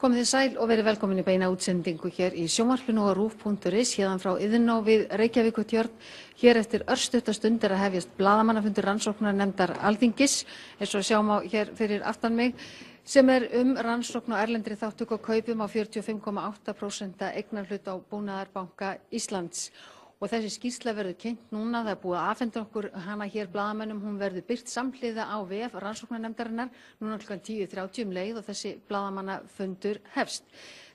Komið þið sæl og verið velkomin í beina útsendingu hér í sjónvarpinu og RÚV.is héðan frá Iðnó við Reykjavíkurtjörn. Hér eftir örstutta stund að hefjast blaðamannafundur rannsóknarnefndar Alþingis, eins og sjáum á hér fyrir aftan mig, sem rannsókn á erlendri þátttöku og kaupum á 45,8% eignarhlut á Búnaðarbanka Íslands. Og þessi skýrsla verður kynnt núna, það er búið að afhenda okkur hana hér blaðamönnum, hún verður birt samhliða á vef rannsóknarnefndarinnar núna kl. 10:30 leið og þessi blaðamannafundur hefst.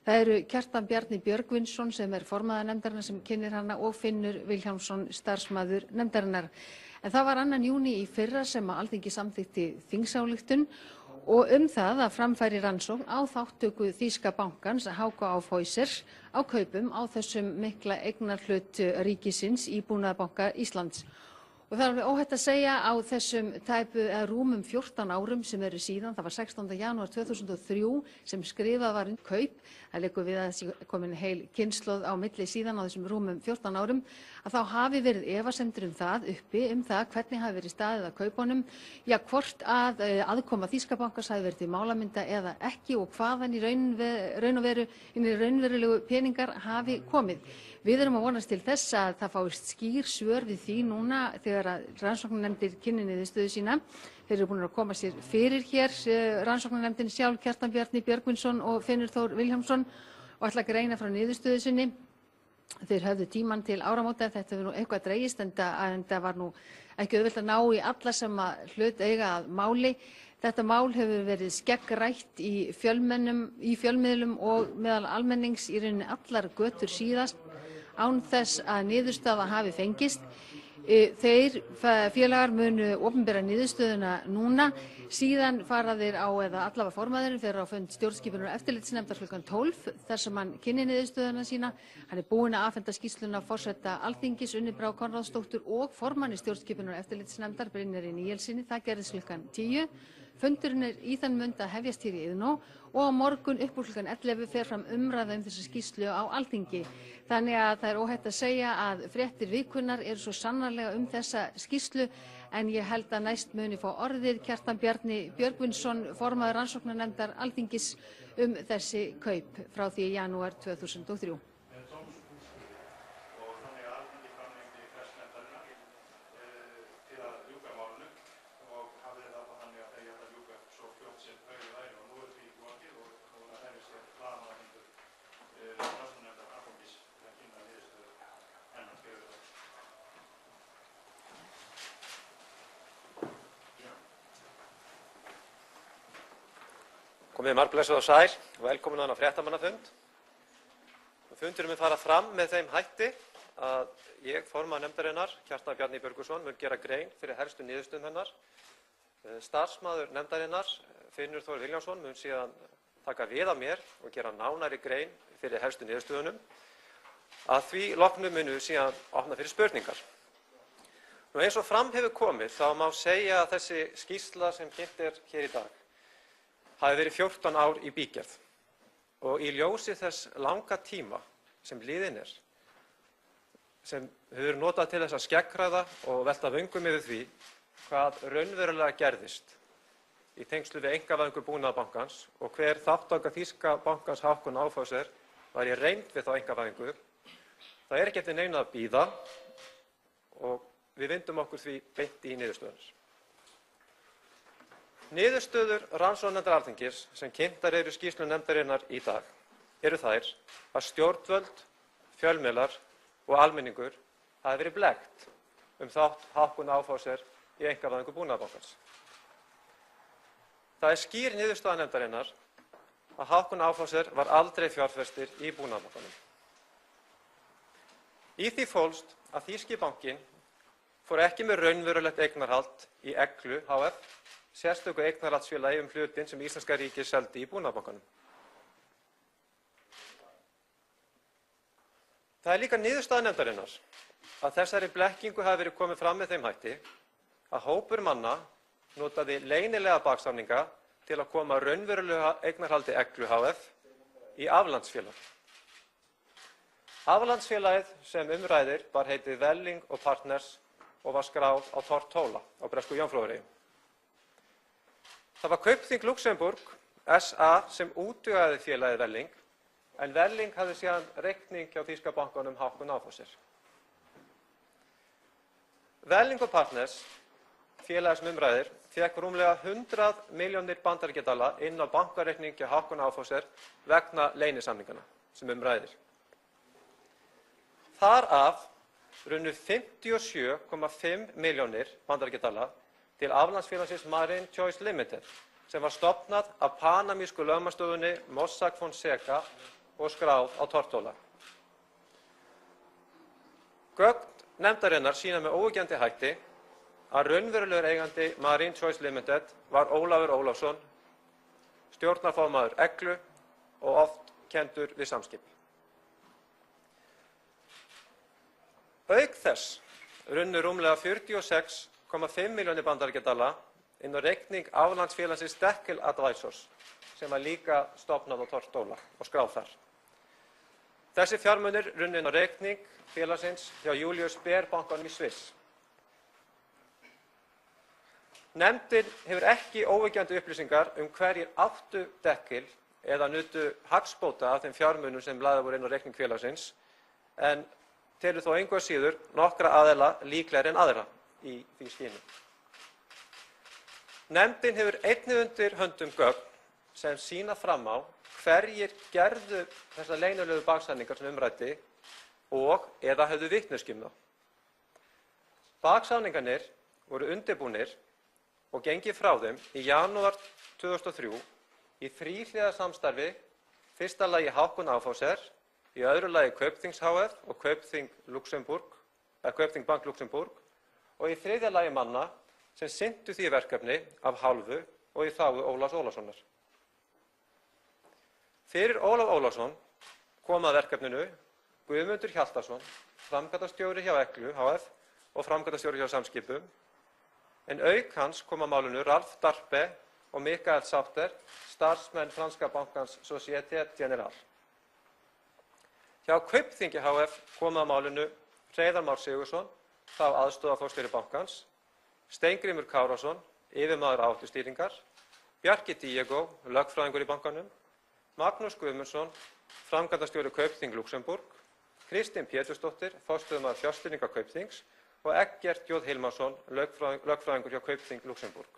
Það eru Kjartan Bjarni Björgvinsson sem formaður nefndarinnar sem kynnir hana og Finnur Vilhjálmsson starfsmaður nefndarinnar. En það var 2. júní í fyrra sem að Alþingi samþykkti þingsályktun og það að framfæri rannsókn á þátttöku þýska bankans HKA á kaupum á þessum mikla eignarhlut ríkisins í Búnaðarbanka Íslands. Og það er alveg óhætt að segja á þessum rúmum 14 árum sem eru síðan, það var 16. janúar 2003 sem skrifað var kaup, það liggur við að þessi komin heil kynslóð á milli síðan á þessum rúmum 14 árum, að þá hafi verið efasemdir um það hvernig hafi verið staðið að kaupunum, hvort að aðkoma þýska bankans hafi verið til málamynda eða ekki og hvaðan í raun og veru raunverulegu peningar hafi komið. Við erum að vonast til þess að það fáist skýr svör við því núna þegar að rannsóknarnefndir kynni niðurstöðu sína. Þeir eru búin að koma sér fyrir hér, rannsóknarnefndin sjálf, Kjartan Bjarni Björgvinsson og Finnur Þór Vilhjálmsson og ætla að greina frá niðurstöðu sinni. Þeir höfðu tímann til áramóta, þetta hefur nú eitthvað dregist en það var nú ekki auðvelt að ná í alla sem að hlut eiga að máli. Þetta mál hefur verið skeggrætt í fjölmiðlum og meðal almennings í rauninni allar götur síðast án þess að niðurstaða hafi fengist. Þeir félagar munu opinbera niðurstöðuna núna, síðan fara þeir á, eða allavega formaðurinn fer á fund stjórnskipunar og eftirlitsnefndar kl. 12 þar sem hann kynni niðurstöðuna sína. Hann er búinn að afhenda skýrsluna forseta Alþingis Unni Brá Konráðsdóttur og formanni stjórnskipunar og eftirlitsnefndar Brynjari Níelssyni. Það gerðist kl. 10. Fundurinn er í þann mund að hefjast hér í Iðnó og á morgun upp úr kl. 11 fer fram umræða þessa skýrslu á Alþingi. Þannig að það er óhætt að segja að fréttir vikunnar eru svo sannarlega þessa skýrslu en ég held að næst muni fá orðið Kjartan Bjarni Björgvinsson, formaður rannsóknarnefndar Alþingis þessi kaup frá því í janúar 2003. Komið margblessuð og sæl og velkomin á þennan fréttamannafund. Fundurinn mun fara fram með þeim hætti að ég, formaður nefndarinnar, Kjartan Bjarni Björgvinsson, mun gera grein fyrir helstu niðurstöðum hennar. Starfsmaður nefndarinnar, Finnur Þór Vilhjálmsson, mun síðan taka við af mér og gera nánari grein fyrir helstu niðurstöðunum. Að því loknu munum við síðan opna fyrir spurningar. Eins og fram hefur komið þá má segja að þessi skýrsla sem kynnt hér í dag hafi verið 14 ár í bígerð og í ljósi þess langa tíma sem liðinn sem hefur verið notað til þess að skeggræða og velta vöngum yfir því hvað raunverulega gerðist í tengslu við einkavæðingu Búnaðarbankans og hver þátttaka þýska bankans HKA var í reynd við þá einkavæðingu. Það er ekki eftir neinu að bíða og við vindum okkur því beint í niðurstöðunar. Niðurstöður rannsóknarnefndar Alþingis sem kynntar eru í skýrslu nefndarinnar í dag eru þær að stjórnvöld, fjölmiðlar og almenningur hafi verið blekkt þátt HKA í einkavæðingu Búnaðarbankans. Það er skýr niðurstaða nefndarinnar að HKA var aldrei fjárfestir í Búnaðarbankanum. Í því fólst að þýski bankinn fór ekki með raunverulegt eignarhald í Eglu hf. Sérstöku eignarhaldsfélagi hlutinn sem íslenska ríkið seldi í Búnaðarbankanum. Það er líka niðurstaða nefndarinnar að þessari blekkingu hafi verið komið fram með þeim hætti að hópur manna notaði leynilega baksamninga til að koma raunverulega eignarhaldi Eglu hf. Í aflandsfélag. Aflandsfélagið sem ræðir bar heitið Welling & Partners og var skráð á Tortóla á bresku Jómfrúareyjum. Það var Kaupþing Luxembourg SA sem útvegaði félagið Velling, en Velling hafði síðan reikning hjá þýska bankanum Hauck & Aufhäuser. Velling & Partners, félagið sem ræðir, fékk rúmlega 100 milljónir bandaríkjadala inn á bankareikning hjá Hauck & Aufhäuser vegna leynisamningana sem ræðir. Þar af runnu 57,5 milljónir bandaríkjadala til aflandsfélagsins Marine Choice Limited, sem var stofnað af panamísku lögmannsstofunni Mossack Fonseca og skráð á Tortóla. Gögn nefndarinnar sýna með óyggjandi hætti að raunverulegur eigandi Marine Choice Limited var Ólafur Ólafsson, stjórnarformaður Eglu og oft kenndur við Samskip. Auk þess runnu rúmlega 46,5 milljónir bandaríkjadala inn á reikning aflandsfélagsins Deckel Advisors, sem var líka stofnað á Tortóla og skráð þar. Þessi fjármunir runnu inn á reikning félagsins hjá Julius Baer bankanum í Sviss. Nefndin hefur ekki óyggjandi upplýsingar hverjir áttu Deckel eða nutu hagsbóta af þeim fjármunum sem lagðir voru inn á reikning félagsins, en telur þó engu að síður nokkra aðila líklegri en aðra í því skyni. Nefndin hefur einnig undir höndum gögn sem sýna fram á hverjir gerðu þessar leynilegu baksetningar sem ræddi og eða höfðu vitneskju um þá. Baksetningarnir voru undirbúnir og gengið frá þeim í janúar 2003 í þríhliða samstarfi, fyrsta lagi Hauck & Aufhäuser, í öðru lagi Kaupþings HF og Kaupþing Bank Luxemburg og í þriðja lagi manna sem sinntu því verkefni af hálfu og í þágu Ólafs Ólafssonar. Fyrir Ólaf Ólafsson kom að verkefninu Guðmundur Hjaltason, framkvæmdastjóri hjá Eglu HF og framkvæmdastjóri hjá Samskipum, en auk hans kom að málinu Ralf Darpe og Mikael Sauter, starfsmenn franska bankans Société Générale. Hjá Kaupþingi HF kom að málinu Hreiðar Már Sigurðsson, þá aðstoðarforstjóri bankans, Steingrímur Kárason, yfirmaður áhættustýringar, Bjarki Diego, lögfræðingur í bankanum, Magnús Guðmundsson, framkvæmdastjóri Kaupþing Luxemburg, Kristín Pétursdóttir, forstöðumaður fjárstýringar Kaupþings og Eggert J. Hilmarsson, lögfræðingur hjá Kaupþing Luxemburg.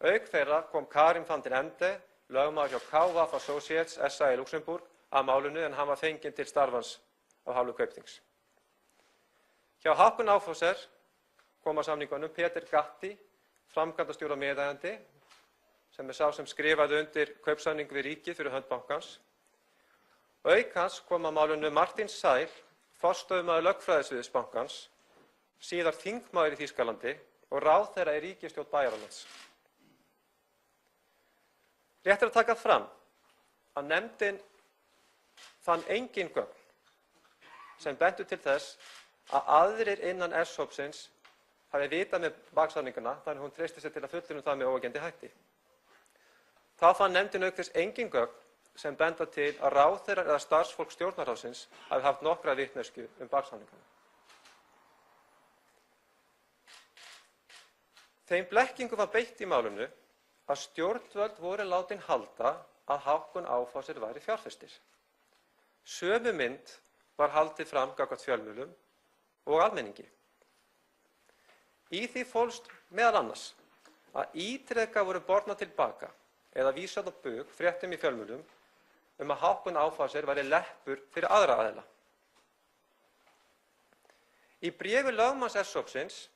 Auk þeirra kom Karim van den Ende, lögmaður hjá KVAF Associates SA í Luxemburg, að málinu en hann var fenginn til starfans af hálfu Kaupþings. Hjá Hauck & Aufhäuser kom að samningunum Peter Gatti, framkvæmdastjóri og meðeigandi, sem sá sem skrifaði undir kaupsamning við ríkið fyrir hönd bankans. Auk hans kom að málinu Martin Seil, forstöðumaður lögfræðisviðs bankans, síðar þingmaður í Þýskalandi og ráðherra í ríkisstjórn Bæjaralands. Rétt að taka fram að nefndin fann engin gögn sem bentu til þess að aðrir innan S-hópsins hafi vitað með baksamningana, þannig hún treysti sér til að fullyrða það með óyggjandi hætti. Þá fann nefndin auk þess engin gögn sem benda til að ráðherrar eða starfsfólk stjórnarráðsins hafi haft nokkra vitneskju baksamningana. Þeim blekkingum var beitt í málinu að stjórnvöld voru látin halda að Hauck & Aufhäuser væri fjárfestir. Sömu mynd var haldið fram gagnvart fjölmiðlum og almenningi. Í því fólst meðal annars að ítrekað voru bornar tilbaka eða vísað á bug fréttum í fjölmiðlum að Hauck & Aufhäuser væri leppur fyrir aðra aðila. Í bréfi lögmanns S-hópsins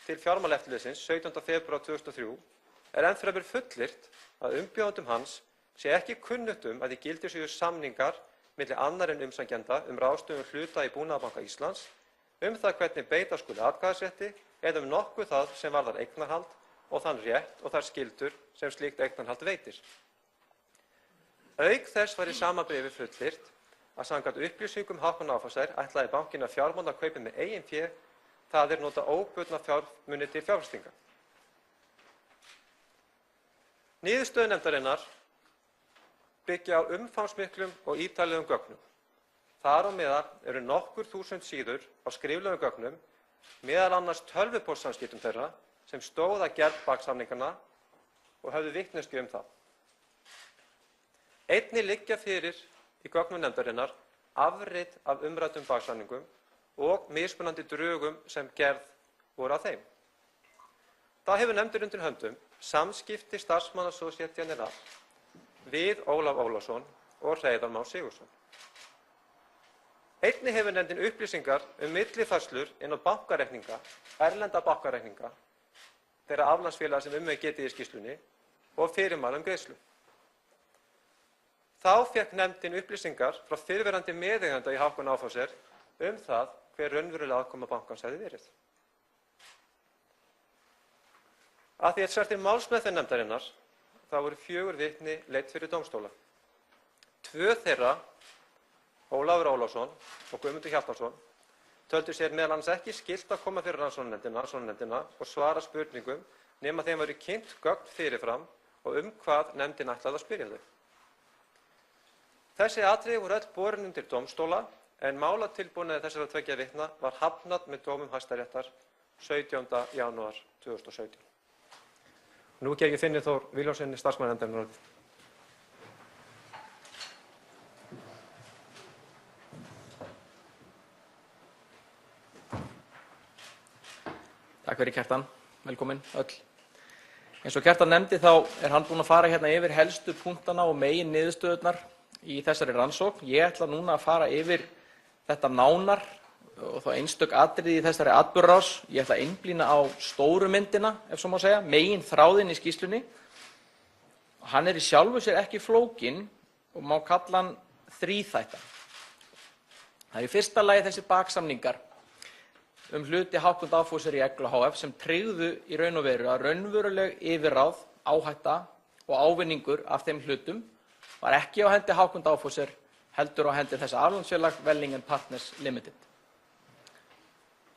til Fjármálaeftirlitsins 17. febrúar 2003 enn fremur fullyrt að umbjóðendum hans sé ekki kunnugt að í gildi séu samningar milli annar en umsækjenda ráðstöfun hluta í Búnaðarbanka Íslands, það hvernig beita skuli atkvæðisrétti eða nokkuð það sem varðar eignarhald og þann rétt og þær skyldur sem slíkt eignarhald veitir. Auk þess var í sama bréfi fullyrt að samkvæmt upplýsingum Hauck & Aufhäuser ætlaði bankinn að fjármagna kaupið með eigin fé, það nota óbundna fjármuni til fjárfestinga. Niðurstöður nefndarinnar byggja á umfangsmiklum og ítarlegum gögnum. Þar á meðal eru nokkur þúsund síður á skriflegum gögnum, meðal annars tölvupóstsamskiptum þeirra sem stóð að gerð baksamninganna og höfðu vitneskju það. Einnig liggja fyrir í gögnum nefndarinnar afrit af umræddum baksamningum og mismunandi drögum sem gerð voru að þeim. Það hefur nefndin undir höndum samskipti starfsmanna Société Générale við Ólaf Ólafsson og Hreiðar Má Sigurðsson. Einnig hefur nefndin upplýsingar millifærslur inn á bankareikninga, erlenda bankareikninga, þeirra aflandsfélaga sem er getið í skýrslunni og fyrirmæla greiðslu. Þá fékk nefndin upplýsingar frá fyrrverandi meðeiganda í Hauck & Aufhäuser það hver raunveruleg aðkoma bankans hefði verið. Að því snertir málsmeðferð nefndarinnar þá voru 4 vitni leidd fyrir dómstóla. 2 þeirra, Ólafur Ólafsson og Guðmundur Hjaltason, töldu sér meðal annars ekki skylt að koma fyrir rannsóknarnefndina og svara spurningum nema þeim væru kynnt gögn fyrirfram og hvað nefndin ætlaði að spyrja þau. Þessi atriði voru öll borin undir dómstóla en málatilbúnaði þessara 2 vitna var hafnað með dómum Hæstaréttar 17. janúar 2017. Nú ger ég Finnur Þór Vilhjálmssyni starfsmannanefndarinnar orðið. Takk fyrir Kjartan, velkomin öll. Eins og Kjartan nefndi þá hann búinn að fara hérna yfir helstu punktana og megin niðurstöðurnar í þessari rannsókn. Ég ætla núna að fara yfir þetta nánar og þá einstök atriði í þessari atburðarás. Ég ætla að einblína á stóru myndina, ef svo má segja, megin þráðinn í skýrslunni. Hann í sjálfu sér ekki flókinn og má kalla hann þríþættan. Það í fyrsta lagi þessi baksamningar hluti Hauck & Aufhäuser í Eglu hf. Sem tryggðu í raun og veru að raunveruleg yfirráð, áhætta og ávinningur af þeim hlutum var ekki á hendi Hauck & Aufhäuser heldur á hendi þessa aflandsfélag Welling & Partners Limited.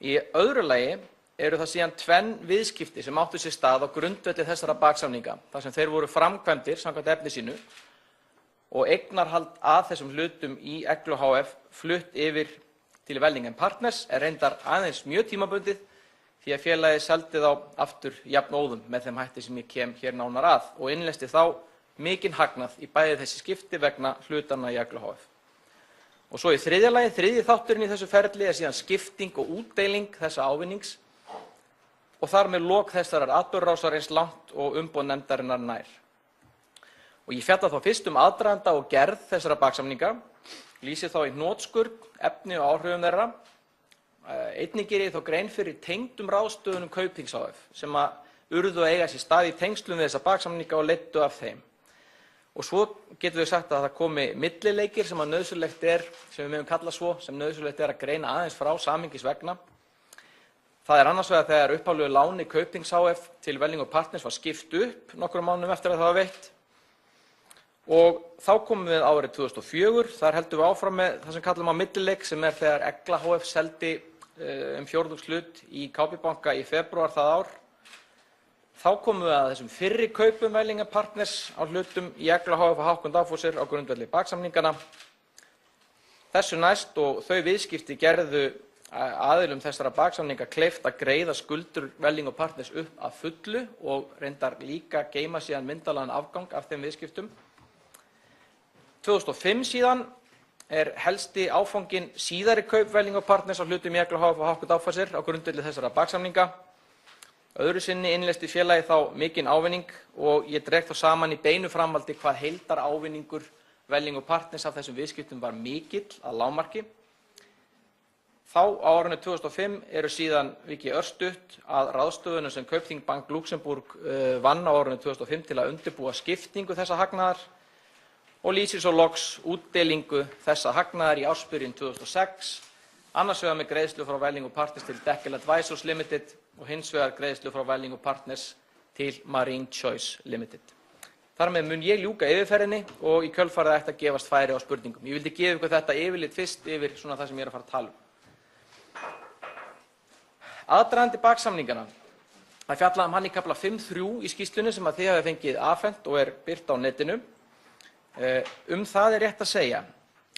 Í öðru lagi eru það síðan 2 viðskipti sem áttu sér stað á grundvelli þessara baksamninga þar sem þeir voru framkvæmdir samkvæmt efni sínu og eignarhald að þessum hlutum í Eglu hf. Flutt yfir til Welling & Partners reyndar aðeins mjög tímabundið því að félagið seldi þá aftur jafnóðum með þeim hætti sem ég kem hér nánar að og innleysti þá mikinn hagnað í bæði þessi skipti vegna hlutanna í Eglu hf. Og svo í þriðja lagi, þriðji þátturinn í þessu ferli síðan skipting og útdeiling þessa ávinnings og þar með lok þessarar atburðarásar eins langt og umboð nefndarinnar nær. Og ég fjalla þá fyrst aðdraganda og gerð þessara baksamninga, lýsi þá í hnotskurn, efni og áhrifum þeirra. Einnig geri ég þá grein fyrir tengdum ráðstöfunum Kaupþings hf. Sem urðu að eiga sér stað í tengslum við þessa baksamninga og leiddu af þeim. Og svo getum við sagt að það komi millileikir sem nauðsynlegt sem við megum kalla svo, sem nauðsynlegt að greina aðeins frá samhengis vegna. Það annars vegar þegar upphaflegu láni Kaupþings hf. Til Welling & Partners var skipt upp nokkrum mánuðum eftir að það var veitt. Og þá komum við árið 2004, þar heldum við áfram með það sem kallum á millileik sem þegar Egla hf. Seldi fjórðungshlut í KB banka í febrúar það ár. Þá komum við að þessum fyrri kaupum Welling & Partners á hlutum í Eglu hf. Og Hauck & Aufhäuser á grundvelli baksamningana. Þessu næst og þau viðskipti gerðu aðilum þessara baksamninga kleift að greiða skuldur Welling & Partners upp að fullu og reyndar líka geyma síðan myndarlegan afgang af þeim viðskiptum. 2005 síðan helsti áfanginn síðari kaup Welling & Partners á hlutum í Eglu hf. Og Hauck & Aufhäuser á grundvelli þessara baksamninga. Öðru sinni innleysti félagið þá mikinn ávinning og ég dreg þá saman í beinu framhaldi hvað heildarávinningur Welling & Partners af þessum viðskiptum var mikill að lágmarki. Þá á árinu 2005 eru síðan vikið örstutt að ráðstöfunum sem Kaupþing Bank Luxembourg vann á árinu 2005 til að undirbúa skiptingu þessa hagnaðar og lýsir svo loks útdeilingu þessa hagnaðar í ársbyrjun 2006, annars vegar með greiðslu frá Welling & Partners til Deckel Advisors Limited og hins vegar greiðslu frá Welling & Partners til Marine Choice Limited. Þar með mun ég ljúka yfirferðinni og í kjölfarið ætti að gefast færi á spurningum. Ég vildi gefa ykkur þetta yfirlit fyrst yfir svona það sem ég að fara að tala Aðdragandi baksamningana. Það fjallaði hann í kafla 5.3 í skýrslunni sem þið hafið fengið afhent og birt á netinu. Það rétt að segja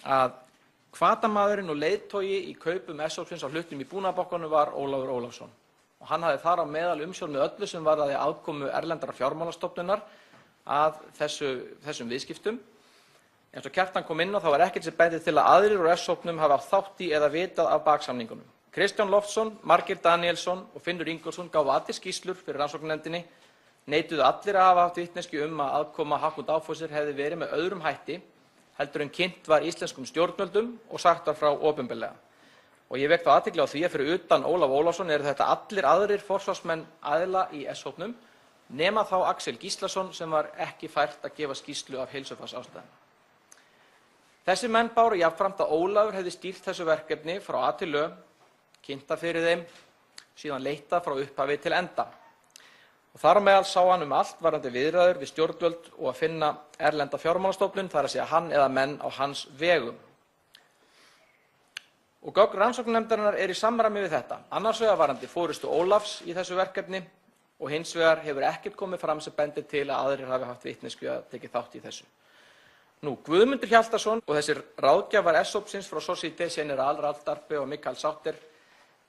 að hvatamaðurinn og leiðtogi í kaupum S-hópsins á hlutum í Búnaðarbankanum var Ólafur Ólafsson. Og hann hafði þar á meðal umsjón með öllu sem varðaði aðkomu erlendrar fjármálastofnunar að þessum viðskiptum. Eins og Kjartan kom inn á þá er ekkert sem bendir til að aðrir úr S-hópnum hafi átt þátt í eða vitað af baksamningunum. Kristján Loftsson, Margeir Daníelsson og Finnur Ingólfsson gáfu allir skýrslur fyrir rannsóknarnefndinni, neituðu allir að hafa haft vitneskju að aðkoma Haakon Dagfosser hefði verið með öðrum hætti heldur en kynnt var íslenskum stjórnvöldum og sagt var frá opinberlega. Og ég vek þá athygli á því að fyrir utan Ólaf Ólafsson eru þetta allir aðrir forsvarsmenn aðila í S-hópnum nema þá Axel Gíslason sem var ekki fært að gefa skýrslu af heilsufarsástæðum. Þessi menn báru jafnframt að Ólafur hefði stýrt þessu verkefni frá A til Ö, kynnta fyrir þeim, síðan leita frá upphafi til enda. Og þar á meðal sá hann allt varðandi viðræður við stjórnvöld og að finna erlenda fjármálastofnun, þar að segja hann eða menn á hans vegum. Og gögn rannsóknarnefndarinnar í samræmi við þetta, annars vegar varðandi forystu Ólafs í þessu verkefni og hins vegar hefur ekkert komið fram sem bendir til að aðrir hafi haft vitneskju að tekið þátt í þessu. Guðmundur Hjaltason og þessir ráðgjafar S-hópsins frá Société Générale, Ralf Darpe og Mikael Sauter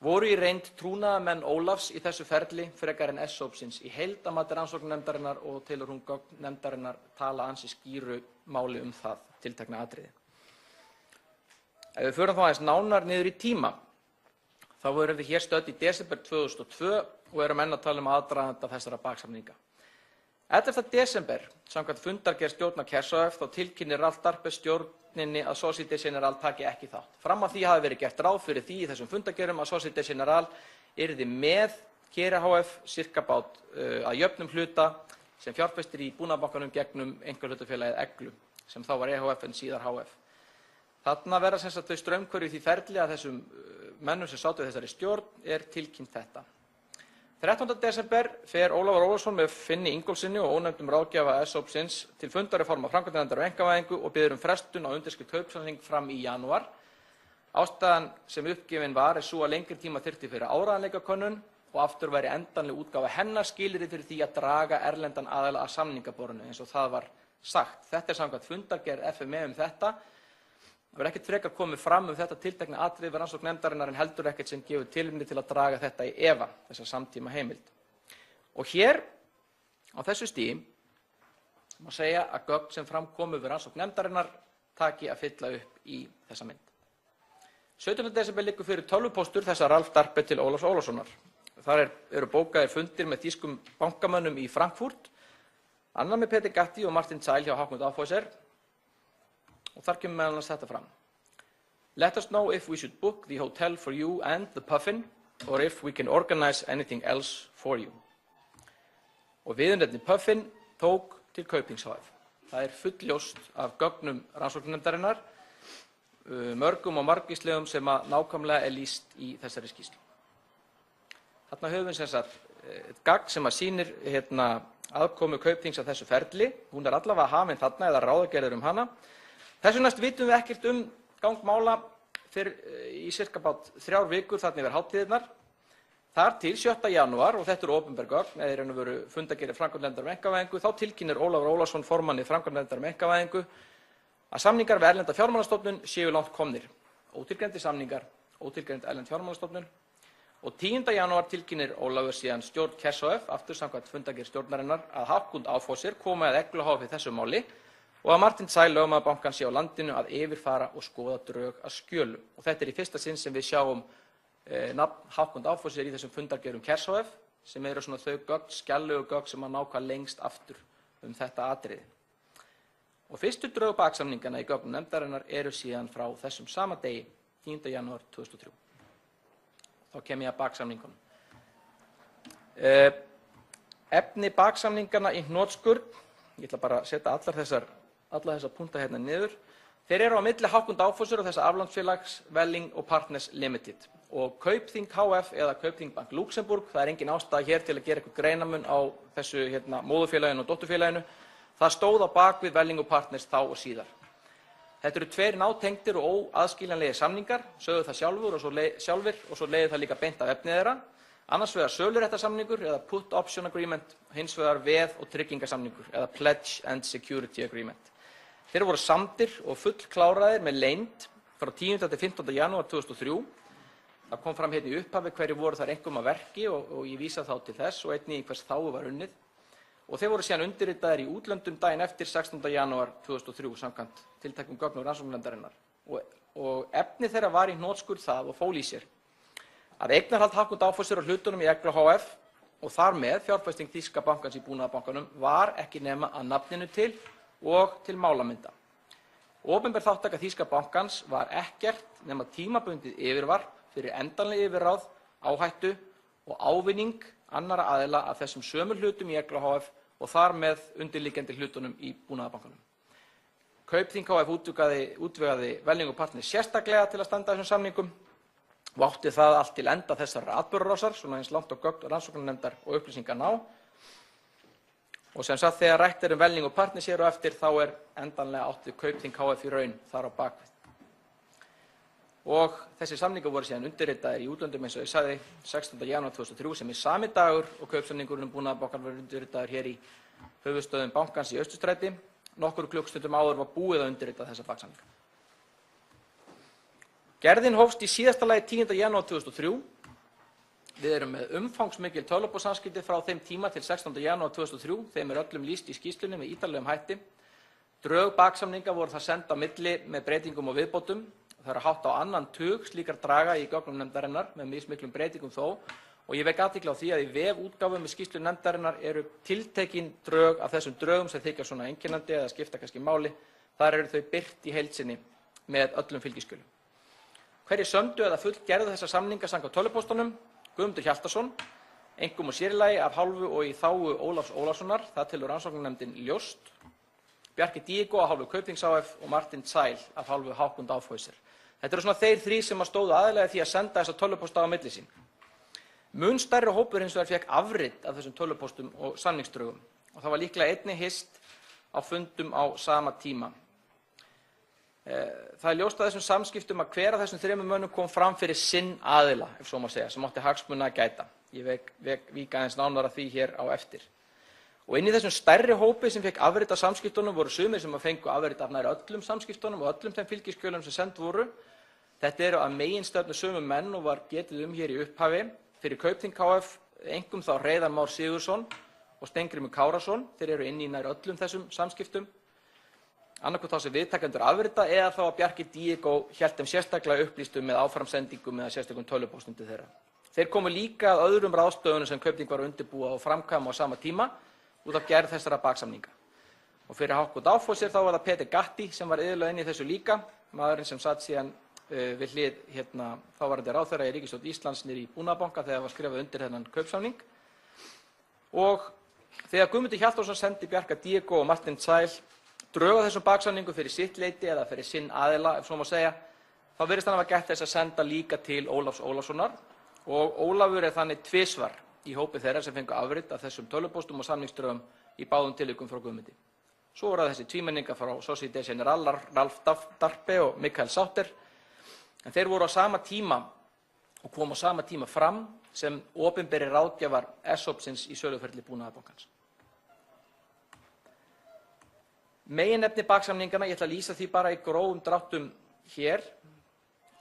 voru í reynd trúnaðarmenn Ólafs í þessu ferli frekar en S-hópsins í heild að mati rannsóknarnefndarinnar og telur hún gögn nefndarinnar tala ansi skýru máli það tiltekna atriði. Ef við förum þá aðeins nánar niður í tíma, þá vorum við hér stödd í desember 2002 og erum enn að tala aðdraganda þessara baksamninga. 11. desember, samkvæmt fundargerð stjórnar KERS þá tilkynnir Ralf Darpe stjórninni að Société Générale taki ekki þátt. Fram að því hafi verið gert ráð fyrir því í þessum fundargerðum að Société Générale yrði með Kera hf. Sirkabát að jöfnum hluta sem fjárfestir í Búnaðarbankanum gegnum einkahlutafélagið Eglu, sem þá var EHF en síðar HF. Þarna verða sem sagt þau straumhverfi því ferli að þessum mennum sem sátu þessari stjórn tilkynnt þetta. 13. desember fer Ólafur Ólafsson með Finni Ingólfssyni og ónefndum ráðgjafa S-hópsins til fundar í formi framkvæmdanefndar um einkavæðingu og biður frestun á undirskrift kaupsamning fram í janúar. Ástæðan sem uppgefin var sú að lengri tíma þyrfti fyrir áreiðanleikakönnun og aftur væri endanleg útgáfa hennar skilyrði fyrir því að draga erlendan aðila að samningaborðinu eins og það var sagt. Þetta samkvæmt fundargerð FME þetta. Það verður ekkert frekar komið fram þetta tiltekna atriði við rannsókn nefndarinnar en heldur ekkert sem gefur tilefni til að draga þetta í efa, þessa samtíma heimild. Og hér á þessu stigi má segja að gögn sem fram komu við rannsókn nefndarinnar taki að fylla upp í þessa mynd. 17. desember liggur fyrir tölvupóstur þessa Ralf Darpe til Ólafs Ólafssonar. Þar eru bókaðir fundir með þýskum bankamönnum í Frankfurt, annar með Peter Gatti og Martin Zeil hjá Haakon Dagfosser. Og þar kemur meðal annars þetta fram. Let us know if we should book the hotel for you and the Puffin or if we can organize anything else for you. Og viðurnefni Puffin tók til Kaupþings hf. Það fullljóst af gögnum rannsóknarnefndarinnar, mörgum og margvíslegum sem að nákvæmlega lýst í þessari skýrslu. Þarna höfum við sem sagt eitt gagn sem að sýnir aðkomu Kaupþings að þessu ferli. Hún allavega hafin þarna eða ráðagerðir hana. Þessu næst vitum við ekkert gang mála fyrir í sirka bát 3 vikur þarna yfir hátíðirnar. Þar til 7. janúar, og þetta eru opinber gögn, eða í raun og veru fundargerðir framkvæmdanefndar um einkavæðingu, þá tilkynnir Ólafur Ólafsson formanni framkvæmdanefndar um einkavæðingu að samningar við erlenda fjármálastofnun séu langt komnir. Ótilgreindir samningar, ótilgreind erlend fjármálastofnun. Og 10. janúar tilkynnir Ólafur síðan stjórn KERS hf. Aftur samkvæmt fundargerð stjórnarinnar að Haakon Dagfosser komi að Eglu hf. Í þessu máli og að Martin Zeil lögmaður bankans sé á landinu að yfirfara og skoða drög að skjölum. Og þetta í fyrsta sinn sem við sjáum nafn Haakon Dagfosser í þessum fundargerðum KERS hf. Sem eru svona þau gögn, skjallegu gögn sem að náka lengst aftur þetta atriði. Og fyrstu drög baksamningana í gögnum nefndarinnar eru síðan frá þessum sama degi, 10. janúar 2003. Þá kem ég að baksamningunum. Efni baksamningana í hnotskurn, ég ætla bara að setja alla þessar punta hérna niður. Þeir eru á milli Haakon Dagfosser og þessa aflandsfélags Welling & Partners Limited. Og Kaupþing hf. Eða Kaupþing Bank Luxemburg, það engin ástæða hér til að gera eitthvað greinamun á þessu móðurfélaginu og dótturfélaginu. Það stóð á bak við Welling & Partners þá og síðar. Þetta eru 2 nátengdir og óaðskiljanlegir samningar, sögðu það sjálfir og svo leiðir það líka beint af efnið þeirra. Annars vegar söluréttarsamningur eða Put Option Agreement, hins vegar veð- og tryggingasamningur eða Pledge and Security Agreement. Þeir voru samdir og fullkláraðir með leynd frá 10. til 15. janúar 2003. Það kom fram hérna í upphafi hverju voru þar einkum að verki og ég vísa þá til þess og einnig í hvers þágu var unnið. og þeir voru síðan undirritaðir í útlöndum daginn eftir 16. janúar 2003 samkvæmt tilteknum gögnum rannsóknarnefndarinnar. Og efni þeirra var í hnotskurn það og fól í sér að eignarhald Hauck & Aufhäuser á hlutunum í Eglu hf. Og þar með fjárfesting þýska bankans í Búnaðarbankanum var ekki nema að nafninu til og til málamynda. Opinber þátttaka þýska bankans var ekkert nema tímabundið yfirvarp fyrir endanleg yfirráð, áhættu og ávinning annarra aðila af þessum sömu hlutum í Eglu hf. Og þar með undirliggjandi hlutunum í Búnaðarbankanum. Kaupþing hf. útvegaði Welling & Partners sérstaklega til að standa þessum samningum og átti það allt til enda þessarar atburðarásar, svona eins langt á gögn rannsóknarnefndar og upplýsingar ná. Og sem sagt, þegar rætt um Welling & Partners hér og eftir, þá endanlega átti Kaupþing hf. Í raun þar á bakvið. Og þessi samningar voru síðan undirritaðir í útlöndum eins og ég sagði 16. janúar 2003 sem sami dagur og kaupsamningurinn Búnaðarbankan var undirritaður hér í höfuðstöðvum bankans í Austurstræti. Nokkrum klukkustundum áður var búið að undirrita þessa baksamninga. Gerðin hófst í síðasta lagi 10. janúar 2003. Við erum með umfangsmikil tölvupóstsamskipti frá þeim tíma til 16. janúar 2003. Þeim öllum lýst í skýrslunni með ítarlegum hætti. Drög baksamninga voru það send á milli með breytingum og viðbótum. Það hátt á annan tug slíkar draga í gögnum nefndarinnar með mismiklum breytingum þó. Og ég vek athygli á því að í vefútgáfu með skýrslu nefndarinnar eru tiltekin drög af þessum drögum sem þykja svona einkennandi eða skipta kannski máli. Þar eru þau birt í heild sinni með öllum fylgiskjölum. Hverjir sömdu eða fullgerðu þessa samninga samkvæmt tölvupóstunum? Guðmundur Hjaltason, einkum og sér í lagi af hálfu og í þágu Ólafs Ólafssonar, það telur rannsóknarnefndin ljóst. Bjarki Diego af hálfu Kaupþings hf. Og Martin Zeil af hálfu Hauck & Aufhäuser. Þetta eru svona þeir þrír sem stóðu aðallega því að senda þessa tölvupósta á milli sín. Mun stærri hópur hins vegar fékk afrit af þessum tölvupóstum og samningsdrögum og það var líklega einnig hist á fundum á sama tíma. Það ljóst að þessum samskiptum að hver af þessum þremur mönnum kom fram fyrir sinn aðila, ef svo má segja, sem átti hagsmuna að gæta. Ég vík aðeins nánar að því hér á eftir. Og inn í þessum stærri hópi sem fékk afrit af samskiptunum voru sumir sem fengu afrit af nær öllum samskiptunum og öllum þeim fylgiskjölum sem send voru. Þetta eru að meginstefnu sömu menn og var getið hér í upphafi. Fyrir Kaupþing hf. Einkum þá Hreiðar Már Sigurðsson og Steingrímur Kárason. Þeir eru inn í nær öllum þessum samskiptum. Annarkvort þá sem viðtakendur afrita eða þá að Bjarki Diego hélt þeim sérstaklega upplýstum með áframsendingum eða sérstökum tölvupóstum til þeirra. Þeir komu líka að öðrum ráðstöfunum sem Kaupþing var að undirbúa og framkvæma á sama tíma út af gerð þessara baksamninga. Og fyrir Hauck & Aufhäuser þá var það Peter Gatti sem var iðulega inn í þessu líka, maðurinn sem satt síðan við hlið þáverandi ráðherra í ríkisstjórn Íslands niðri í Búnaðarbanka þegar var skrifað undir þennan kaupsamning. Og þegar Guðmundur Hjaltason sendi Bjarka Diego og Martin Zeil drög að þessum baksamningum fyrir sitt leyti eða fyrir sinn aðila, ef svo má segja, þá virðist hann hafa gert þess að senda líka til Ólafs Ólafssonar og Ólafur þannig tvisvar í hópi þeirra sem fengu afrit af þessum tölvupóstum og samningsdrögum í báðum tilvikum frá Guðmundi. Svo voru þessi tvímenningar frá Société Générale, Ralf Darpe og Mikael Sauter, en þeir voru á sama tíma og komu á sama tíma fram sem opinberir ráðgjafar ESOP-sins í söluferli Búnaðarbankans. Meginefni baksamninganna, ég ætla að lýsa því bara í grófum dráttum hér,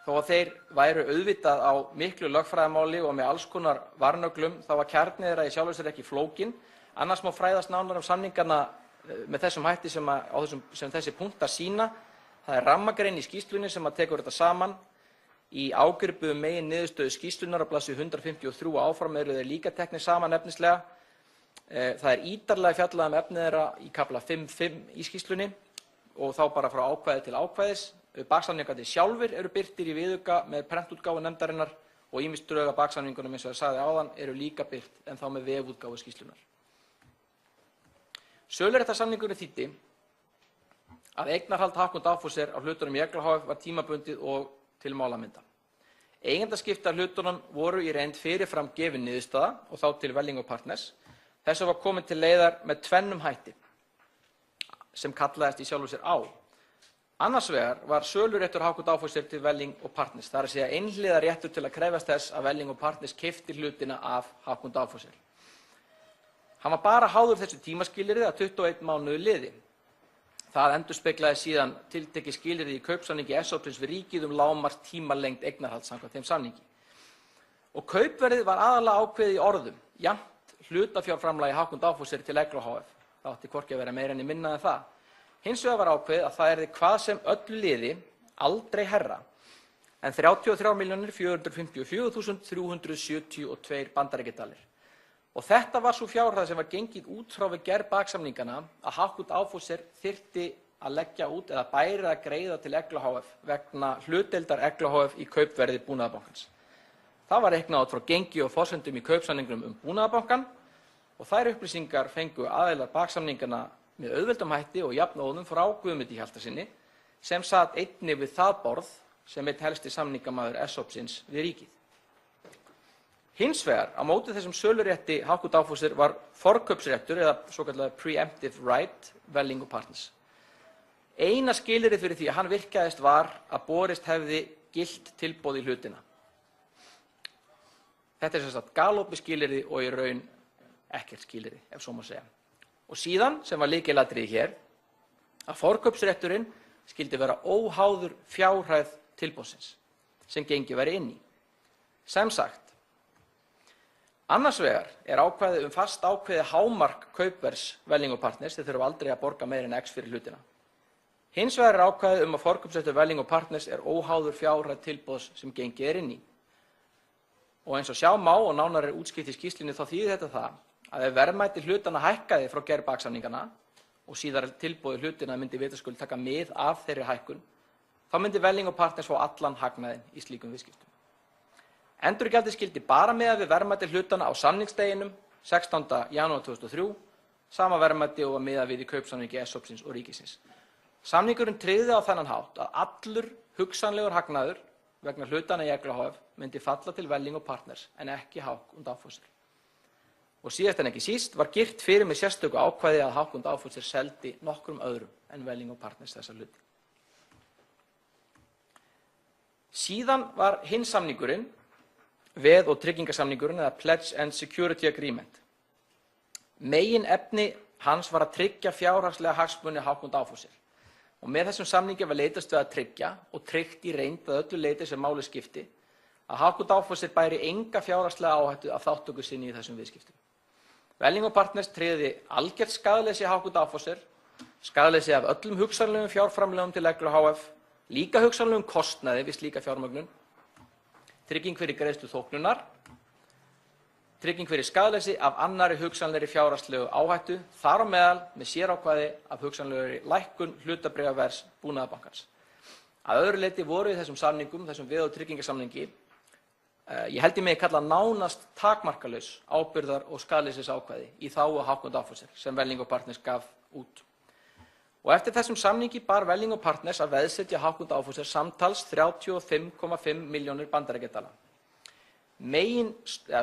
þó að þeir væru auðvitað á miklu lögfræðimáli og með alls konar varnöglum, þá var kjarnið þeirra í sjálfu sér ekki flókin. Annars má fræðast nánar um samningana með þessum hætti sem þessi punktar sýna. Það er rammagrein í skýrslunni sem tekur þetta saman. Í ágripuðum megin niðurstöðu skýrslunar á blaðsíðu 153 áfram eru þeir líka teknir saman efnislega. Það er ítarlega fjallað um efnið þeirra í kafla 5.5 í skýrslunni og þá bara frá ákvæði til ákvæðis. Baksamningarnir sjálfir eru birtir í viðauka með prentútgáfu nefndarinnar og ýmis drög af baksamningunum eins og ég sagði áðan eru líka birt en þá með vefútgáfu skýrslunnar. Söluréttarsamningurinn þýddi að eignarhald Hauck & Aufhäuser á hlutunum í Eglu hf. Var tímabundið og til málamynda. Eigendaskipti af hlutunum voru í reynd fyrirfram gefin niðurstaða og þá til Welling & Partners. Þessu var komin til leiðar með tvennum hætti sem kallaðist í sjálfu sér á. Annars vegar var söluréttur Hauck & Aufhäuser til Welling & Partners, það er að segja einhliða réttur til að krefjast þess að Welling & Partners keypti hlutina af Hauck & Aufhäuser. Hann var bara háður þessu tímaskilyrði að 21 mánuði liði. Það endurspeglaði síðan tiltekið skilyrði í kaupsamningi ESOP-sins við ríkið lágmarks tímalengd eignarhalds samkvæmt þeim samningi. Og kaupverðið var aðalega ákveðið í orðum, jafnt hlutafjárframlagi Hauck & Aufhäuser til Eglu hf. Það átti hvorki að vera meira en minna en það. Hins vegar var ákveðið að það yrði hvað sem öllu liði aldrei hærra en 33.454.372 bandaríkjadalir. Og þetta var svo fjárhæð sem var gengið út frá við gerð baksamningana að Hauck & Aufhäuser þyrfti að leggja út eða bæri að greiða til Eglu hf. Vegna hlutdeildar Eglu hf. Í kaupverði Búnaðarbankans. Það var reiknað út frá gengi og forsendum í kaupsamningnum Búnaðarbankann og þær upplýsingar fengu aðilar baksamningana með auðveldum hætti og jafnóðum frá Guðmundi Hjaltasyni sem sat einnig við það borð sem einn helsti samningamaður S-hópsins við ríkið. Hins vegar, á móti þessum sölurétti Hauck & Aufhäuser var forkaupsréttur eða svokallaður preemptive right Welling & Partners. Eina skilyrðið fyrir því að hann virkaðist var að borist hefði gilt tilboð í hlutina. Þetta sem sagt galopið skilyrði og í raun ekkert skilyrði, ef svo má segja. Og síðan, sem var lykilatriði hér, að forkaupsrétturinn skyldi vera óháður fjárhæð tilboðsins sem gengið væri inn í. Sem sagt, annars vegar ákvæðið fast ákveðið hámark kaupverðs Welling & Partners, þeir þurfa aldrei að borga meira en X fyrir hlutina. Hins vegar ákvæðið að forkaupsréttur Welling & Partners óháður fjárhæð tilboðs sem gengið inn í. Og eins og sjá má og nánar útskýrt í skýrslunni þá þýðir þetta það að ef verðmæti hlutana hækkaði frá gerð baksamningana og síðar tilboði hlutina myndi vitaskuld taka mið af þeirri hækkun, þá myndi Welling & Partners fá allan hagnaðinn í slíkum viðskiptum. Endurgjaldið skyldi bara miða við verðmæti hlutana á samningsdeginum 16. janúar 2003, sama verðmæti og að miða við í kaupsamningi S-hópsins og ríkisins. Samningurinn tryggði á þennan hátt að allur hugsanlegur hagnaður vegna hlutana í Eglu hf. Myndi falla til Welling & Partners en ekki Hauck & Aufhäuser. Og síðast en ekki síst var girt fyrir með sérstöku ákvæði að Hauck & Aufhäuser seldi nokkrum öðrum en Welling & Partners þessa hluti. Síðan var hinn samningurinn, veð- og tryggingasamningurinn eða Pledge and Security Agreement. Meginefni hans var að tryggja fjárhagslega hagsmuni Hauck & Aufhäuser. Og með þessum samningi var leitast við að tryggja og tryggt í reynd að öllu leyti sem máli skipti að Hauck & Aufhäuser bæri enga fjárhagslega áhættu af þátttöku sinni í þessum viðskiptum. Welling & Partners tryggði algert skaðleysi Hauck & Aufhäuser, skaðleysi af öllum hugsanlegum fjárframlögum til Eglu hf., líka hugsanlegum kostnaði við slíka fjármögnun, trygging fyrir greiðslu þóknunar, trygging fyrir skaðleysi af annarri hugsanlegri fjárhagslegu áhættu, þar á meðal með sérákvæði af hugsanlegri lækkun hlutabréfaverðs Búnaðarbankans. Að öðru leyti voru í þessum samningum, þessum veð- og tryggingasamningi, ég held ég megi kalla nánast takmarkalaus ábyrgðar- og skaðleysisákvæði í þágu Hauck & Aufhäuser sem Welling & Partners gaf út. Og eftir þessum samningi bar Welling & Partners að veðsetja Hauck & Aufhäuser samtals 35,5 milljónir bandaríkjadala.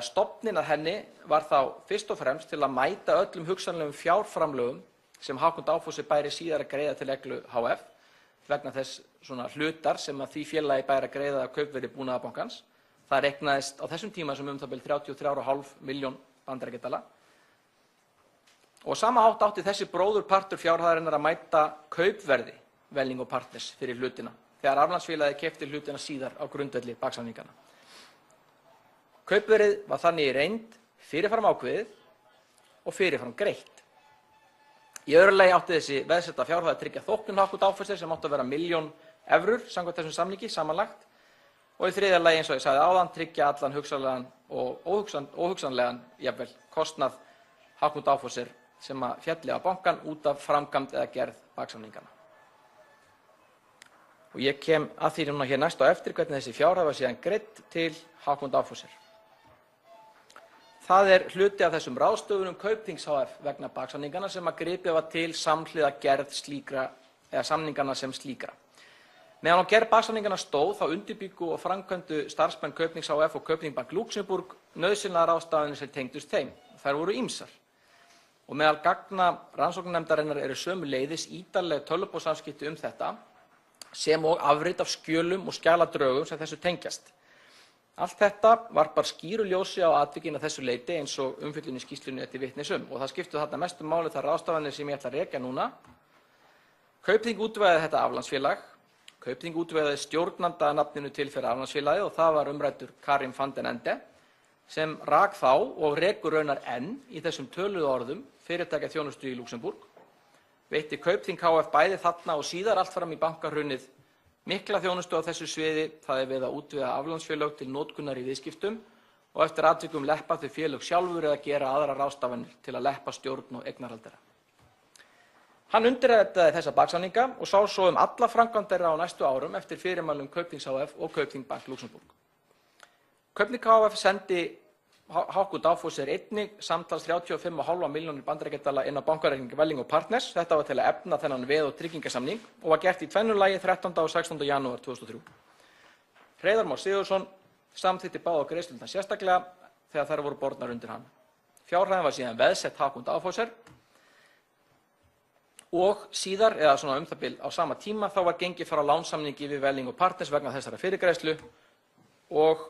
Stofninn að henni var þá fyrst og fremst til að mæta öllum hugsanlegum fjárframlögum sem Hauck & Aufhäuser bæri síðar að greiða til Eglu hf. Vegna þess svona hlutar sem að því félagi bæri að greiða af kaupverði Búnaðarbankans. Það reiknaðist á þessum tíma sem það bil 33,5 milljón bandaríkjadala. Og sama hátt átti þessi bróðurpartur fjárhæðarinnar að mæta kaupverði Welling & Partners fyrir hlutina þegar aflandsfélagið keypti hlutina síðar á grundvelli baksamningana. Kaupverðið var þannig í reynd fyrirfram ákveðið og fyrirfram greitt. Í öðru lagi átti þessi veðsetta fjárhæð að tryggja þóknun Hauck & Aufhäuser sem átti að vera 1.000.000 evrur samkvæmt þessum samningi samanlagt. Og í þriðja lagi, eins og ég sagði áðan, tryggja allan hugsanlegan og óhugsanlegan jafnvel kostnað Hauck & Aufhäuser sem að fjalli á bankann út af framkvæmd eða gerð baksamningana. Og ég kem að því núna hér næst á eftir hvernig þessi fjárhæð var síðan greidd til Hauck & Aufhäuser. Það hluti af þessum ráðstöfunum Kaupþings hf. Vegna baksamningana sem að gripið var til samhliða gerð slíkra eða samningana sem slíkra. Meðan á gerð baksamningana stóð þá undirbjuggu og framkvæmdu starfsmenn Kaupþings hf. Og Kaupþing Bank Luxembourg nauðsynlegar ráðstafanir sem tengdust þeim. Þær voru ýmsar. Og meðal gagna rannsóknarnefndarinnar eru sömuleiðis ítarleg tölvupóstsamskipti þetta sem og afrit af skjölum og skjaladrögum sem þessu tengjast. Allt þetta varpar skýru ljósi á atvikin að þessu leyti eins og umfjöllun í skýrslunni til vitnis og það skiptu þarna mestu máli þær ráðstafanir sem ég ætla að rekja núna. Kaupþing útvegaði þetta aflandsfélag. Kaupþing útvegaði stjórnanda nafninu til fyrir aflandsfélagið og það var umræddur Karim van den Ende sem rak þá og rekur raunar enn í þessum töluðu orðum fyrirtækjaþjónustu í Lúxemborg, veitti Kaupþing hf. Bæði þarna og síðar allt fram í bankahrunið mikla þjónustu á þessu sviði, það við að útvega aflandsfélög til notkunar í viðskiptum og eftir atvikum leppa þau félög sjálfur eða gera aðrar ráðstafanir til að leppa stjórn og eignarhaldara. Hann undirritaði þessa baksamninga og sá svo alla framkvæmd þeirra á næstu árum eftir fyrirmælum Kaupþings hf. Og Kaupþing Bank Luxembourg. Kaupþing hf. Sendi Hauck & Aufhäuser einnig samtals 35,5 milljónir bandaríkjadala inn á bankareikning Welling & Partners. Þetta var til að efna þennan veð- og tryggingasamning og var gert í tvennu lagi 13. og 16. janúar 2003. Hreiðar Már Sigurðsson samþykkti báðar greiðslurnar sérstaklega þegar þær voru bornar undir hann. Fjárhæðin var síðan veðsett Hauck & Aufhäuser og síðar, eða svona það bil á sama tíma, þá var gengið frá lánssamningi við Welling & Partners vegna þessara fyrirgreiðslu og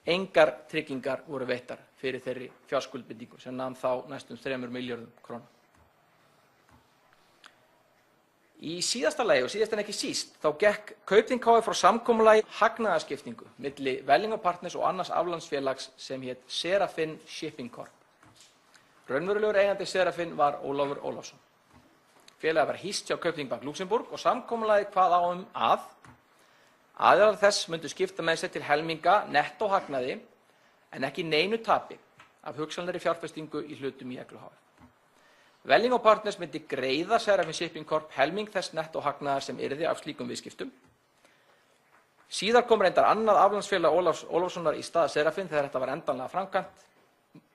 engar tryggingar voru veittar fyrir þeirri fjárskuldbindingu sem nam þá næstum 3 milljörðum króna. Í síðasta lagi og síðast en ekki síst þá gekk Kaupþing hf. Frá samkomulagi hagnaðarskiptingu milli Welling & Partners og annars aflandsfélags sem hét Serafin Shipping Corp. Raunverulegur eigandi Serafin var Ólafur Ólafsson. Félagið var hýst hjá Kaupþing Bank Luxembourg og samkomulagið kvað á að aðilar þess myndu skipta með sér til helminga nettóhagnaði en ekki neinu tapi af hugsanlegri fjárfestingu í hlutum í Eglu hf. Welling & Partners myndi greiða Serafin Shipping Corp helming þess nettóhagnaðar sem yrði af slíkum viðskiptum. Síðar kom reyndar annað aflandsfélag Ólafs Ólafssonar í stað Serafin þegar þetta var endanlega framkvæmt.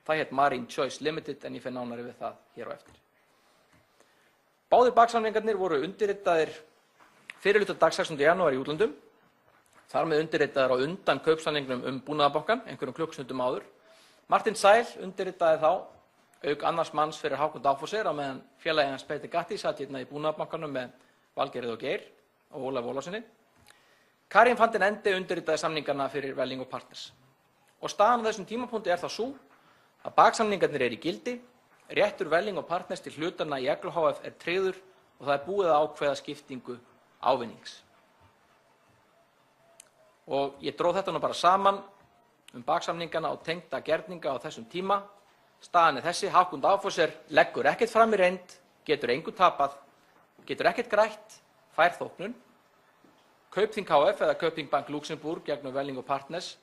Það hét Marine Choice Limited en ég fer nánari við það hér á eftir. Báðir baksamningarnir voru undirritaðir fyrir hluta dags 16. janúar í útlöndum. Þar með undirritaðir á undan kaupsamningnum Búnaðarbankann, einhverjum klukkstundum áður. Martin Sæl undirritaði þá, auk annars manns fyrir Hauck & Aufhäuser, á meðan félagi hans Peter Gatti sat hérna í Búnaðarbankanum með Valgerði og Geir og Ólaf Ólafssoni. Karin van den Ende undirritaði samningana fyrir Welling & Partners. Og staðan á þessum tímapunkti þá sú að baksamningarnir í gildi, réttur Welling & Partners til hlutanna í Eglu hf. Tryggður og það búið að ákveða skiptingu ávinnings. Og ég dróð þetta nú bara saman baksamningana og tengda gerninga á þessum tíma. Staðan þessi, Hauck & Aufhäuser leggur ekkert fram í reynd, getur engu tapað, getur ekkert grætt, fær þóknun. Kaupþing hf. Eða Kaupþing Bank Luxembourg gegnum Welling & Partners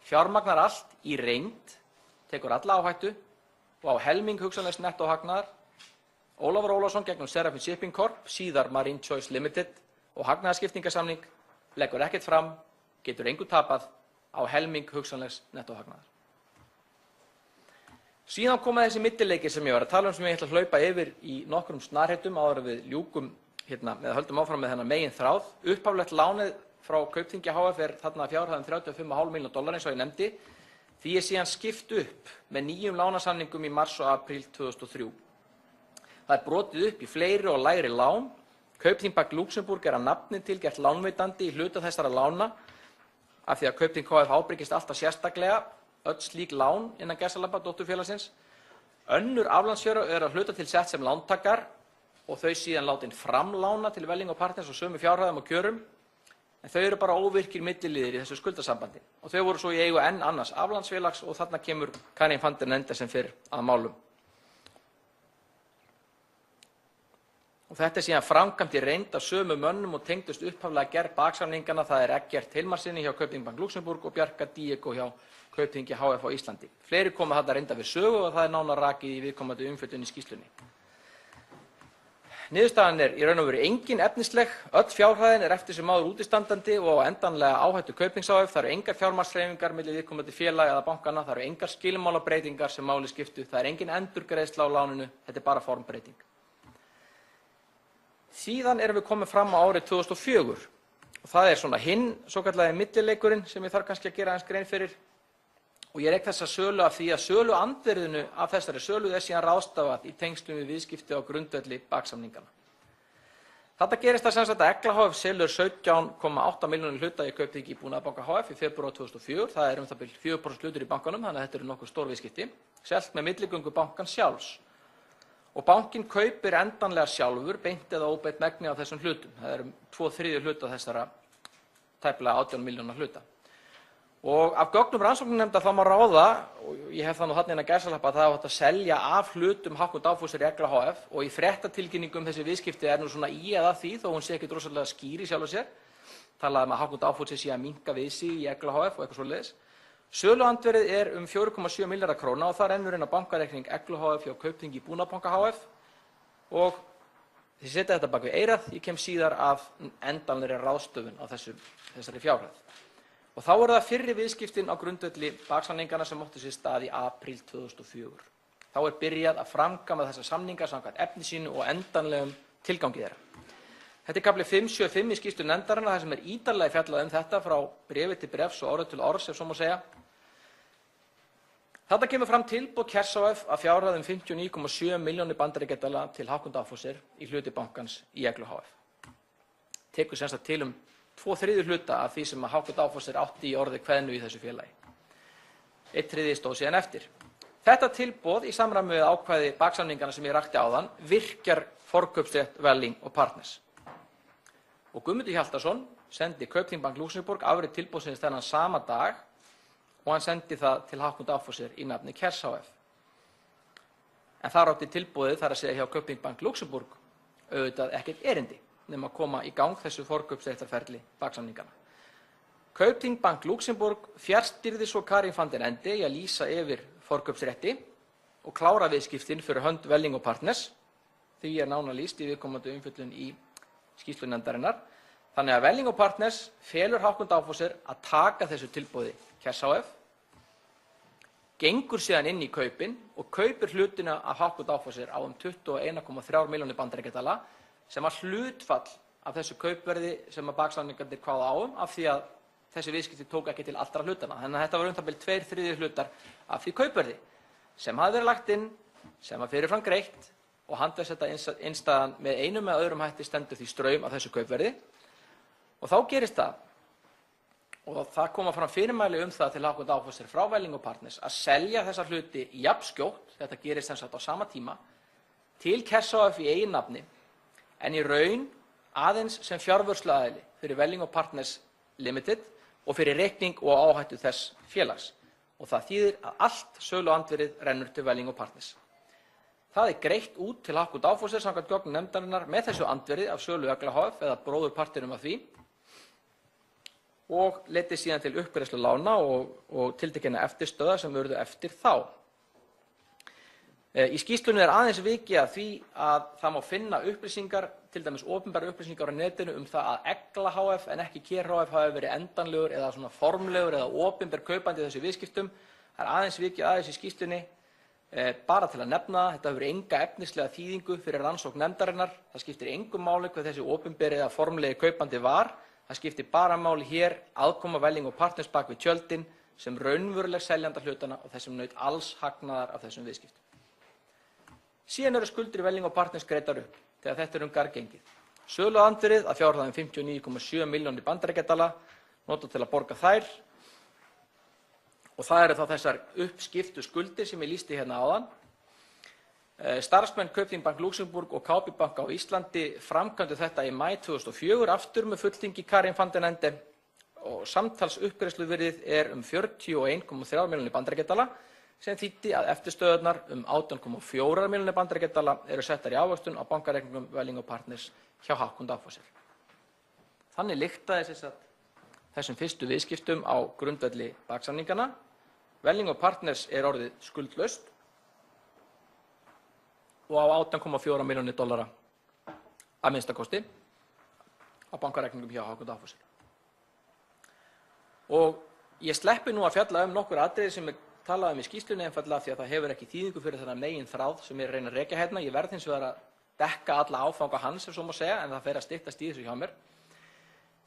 fjármagnar allt í reynd, tekur alla áhættu og á helming hugsanlegs nettóhagnaðar. Ólafur Ólafsson gegnum Serafin Shipping Corp, síðar Marine Choice Limited og hagnaðarskiptingasamning leggur ekkert fram, getur engu tapað á helming hugsanlegs nettóhagnaðar. Síðan koma þessi millileikir sem ég var að tala sem ég ætla að hlaupa yfir í nokkrum snarheitum áður en við ljúkum eða höldum áfram með þennan megin þráð. Upphaflegt lánið frá Kaupþingi hf. Þarna fjárhæðin 35,5 milljónir eins og ég nefndi. Því síðan skipt upp með nýjum lánasamningum í mars og apríl 2003. Það brotið upp í fleiri og lægri lán. Kaupþing Bank Luxembourg að nafni til gert lánveitandi í hluta þessara lána af því að Kaupþing hf. Ábyrgist alltaf sérstaklega öll slík lán innan gæsalappa dótturfélagsins. Önnur aflandsfélög að hluta til sett sem lántakar og þau síðan látin framlána til Welling & Partners og sömu fjárhæðum og kjörum. En þau eru bara óvirkir milliliðir í þessu skuldasambandi og þau voru svo í eigu enn annars aflandsfélags og þarna kemur Karin van den Ende sem fyrr að málum. Og þetta síðan framkvæmt í reynd af sömu mönnum og tengdust upphaflega gerð baksamningana. Það Eggert Hilmarsinni hjá Kaupþing Bank Luxembourg og Bjarka Diego hjá Kaupþingi hf. Á Íslandi. Fleiri koma þarna reynda við sögu og það nánar rakið í viðkomandi umfjöllun í skýrslunni. Niðurstaðan í raun og veru engin efnisleg. Öll fjárhæðin eftir sem áður útistandandi og á endanlega áhættu Kaupþings hf. Það eru engar fjármagnshreyfingar milli viðkomandi félaga eða bankana. Það eru engar skilmálabreytingar sem máli skiptu. Það engin endurgreiðsla á láninu. Þetta bara formbreyting. Síðan erum við komin fram á árið 2004 og það svona hinn svokallagi millileikurinn sem ég þarf kannski að gera aðeins grein fyrir. Og ég rek þessa sölu af því að söluandvirðinu af þessari sölu síðan ráðstafað í tengslum við viðskipti á grundvelli baksamningana. Þetta gerist það sem sagt að Egla hf. Selur 17,8 milljónir hluta í Kaupþingi Búnaðarbanka hf. Í febrúar 2004. Það það bil 4% hlutur í bankanum, þannig að þetta eru nokkuð stór viðskipti. Selt með milligöngu bankans sjálfs. Og bankinn kaupir endanlega sjálfur beint eða óbeint megni af þessum hlutum. Það 2/3 hluta þessara tæplega 18 milljóna hluta. Og af gögnum rannsóknarnefndar þá má ráða, og ég hef það nú þarna innan gæsalappa, að það átt að selja af hlutum Hauck & Aufhäuser í Eglu hf. Og í fréttatilkynningum þessi viðskipti nú svona í eða því, þó hún sé ekkert rosalega skýr í sjálfu sér. Talaði að Hauck & Aufhäuser sé að minnka við sig í Eglu hf. Og eitthvað svoleiðis. Söluandverðið um 4,7 milljarðar króna og það rennur inn á bankareikning Eglu hf. Hjá Kaupþingi Búnaðarbanka hf. Og þið setja þetta bak við eyrað, ég kem síðar að endanlegri ráðstöfun á þessari fjárhæð. Og þá það fyrri viðskiptin á grundvelli baksamningana sem áttu sér stað í apríl 2004. Þá byrjað að framkvæma þessar samningar samkvæmt efni sínu og endanlegum tilgangi þeirra. Þetta kafli 575 í skýrslu nefndarinnar þar sem ítarlega fjallað þetta frá bréfi til bréfs og orði til orðs, ef svo má segja. Þarna kemur fram tilboð Kers hf. Að fjárhæð 59,7 milljónir bandaríkjadala til Hauck & Aufhäuser í hluti bankans í Eglu hf. Tekur sem sagt til 2/3 hluta af því sem Hauck & Aufhäuser átti í orði kveðnu í þessu félagi. 1/3 stóð síðan eftir. Þetta tilboð í samræmi við ákvæði baksamningana sem ég rakti áðan virkjar forkaupsrétt Welling & Partners. Og Guðmundur Hjaltason sendi Kaupþing Bank Luxembourg afrit tilboðsins þennan sama dag og hann sendi það til Hauck & Aufhäuser í nafni Kers hf. En þar átti tilboðið, þar að segja hjá Kaupþing Bank Luxembourg, auðvitað ekkert erindi nema að koma í gang þessu forkaupsréttarferli baksamningana. Kaupþing Bank Luxembourg fjarstýrði svo Karin van den Ende í að lýsa yfir forkaupsrétti og klára viðskiptin fyrir hönd Welling & Partners. Því nánar lýst í viðkomandi umfjöllun í skýrslu nefndarinnar. Þannig að Welling & Partners felur Hauck & Aufhäuser að taka þessu tilboði Kers hf. Gengur síðan inn í kaupin og kaupir hlutina af Hauck & Aufhäuser á 21,3 milljónir bandaríkjadala sem var hlutfall af þessu kaupverði sem að baksamningarnir kváðu á af því að þessi viðskipti tók ekki til allra hlutana. Þannig að þetta var um það bil 2/3 hlutar af því kaupverði sem hafði verið lagt inn, sem var fyrirfram greitt og handverðsetta innstæðan með einum eða öðrum hætti stendur því straum af þessu kaupverði. Og þá gerist það, og það koma fram fyrirmæli það til Hauck & Aufhäuser frá Welling & Partners að selja þessa hluti jafnskjótt, þetta gerist sem sagt á sama tíma, til Kers hf. Í eigin nafni, en í raun aðeins sem fjárvörsluaðili fyrir Welling & Partners Limited og fyrir reikning og áhættu þess félags. Og það þýðir að allt söluandvirðið rennur til Welling & Partners. Það greitt út til Hauck & Aufhäuser samkvæmt gögnum nefndarinnar með þessu andvirði af sölu Eglu hf. Eða bróðurpartinum af því og leiddi síðan til uppgreiðslu lána og tiltekinna eftirstöðva sem urðu eftir þá. Í skýrslunni aðeins vikið að því að það má finna upplýsingar, til dæmis opinberar upplýsingar á netinu það að Egla hf. En ekki Ker hf. Hafi verið endanlegur eða svona formlegur eða opinber kaupandi í þessu viðskiptum. Það aðeins vikið aðeins í skýrslunni, bara til að nefna, þetta hefur enga efnislega þýðingu fyrir rannsókn nefndarinnar. Það skiptir engu máli hvað þessi opinberi eða formlegi kaupandi var. Það skiptir bara máli hér aðkoma Welling & Partners bak við tjöldin sem raunveruleg seljanda hlutana og þessum naut alls hagnaðar af þessum viðskiptum. Síðan skuldir Welling & Partners greiddar upp þegar þetta garð gengið. Söluandvirðið að fjárhæð 59,7 milljónir bandaríkjadala notað til að borga þær. Og það þá þessar uppskiptu skuldir sem ég lýsti hérna áðan. Starfsmenn Kaupþing Bank Luxembourg og KB Bank á Íslandi framkvæmdu þetta í maí 2004 aftur með fulltingi Karin van den Ende og samtals uppgreiðsluvirðið 41,3 milljónir bandaríkjadala sem þýddi að eftirstöðurnar 18,4 milljónir bandaríkjadala settar í ávöxtun á bankareikningum Welling & Partners hjá Hauck & Aufhäuser. Þannig lyktaði þessum fyrstu viðskiptum á grundvelli baksamningana. Welling & Partners orðið skuldlaust og á 18,4 milljónir dollara að minnsta kosti á bankareikningum hjá Hauck & Aufhäuser. Og ég sleppi nú að fjalla nokkur atriði sem talað í skýrslunni einfaldlega því að það hefur ekki þýðingu fyrir þennan megin þráð sem ég reyna að rekja hérna. Ég verð hins vegar að dekka alla áfanga hans, ef svo má segja, en það fer að styttast í þessu hjá mér.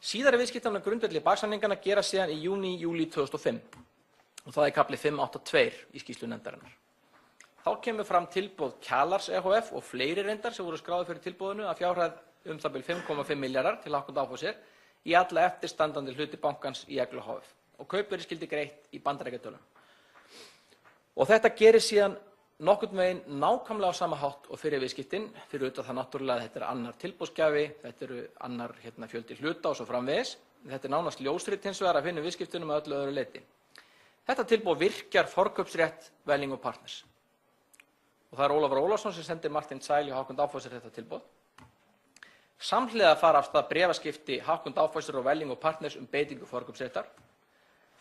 Síðari viðskiptin á grundvelli baksamningana gerast síðan í júní-júlí 2005 og það kafli 582 í skýrslu nefndarinnar. Þá kemur fram tilboð Kjalars ehf. Og fleiri reyndar sem voru skráðir fyrir tilboðinu að fjárhæð það bil 5,5 milljarðar til Hauck & Aufhäuser í alla eftirstandandi hluti bankans í Eglu hf. Og kaupverðið skyldi greitt í bandaríkjadölum. Og þetta gerist síðan nokkurn veginn nákvæmlega á sama hátt og fyrir viðskiptin, fyrir auðvitað það náttúrulega að þetta annar tilboðsgjafi, þetta annar fjöldi hluta og svo framvegis. Þetta nánast ljósrit hins vegar af hinum viðskiptunum að öllu öðru leyti. Þetta tilboð virkjar forkaupsrétt Welling & Partners. Og það Ólafur Ólafsson sem sendir Martin Zeil og Hauck & Aufhäuser þetta tilboð. Samhliða fara af stað bréfaskipti Hauck & Aufhäuser og Welling & Partners beitingu forkaupsréttar.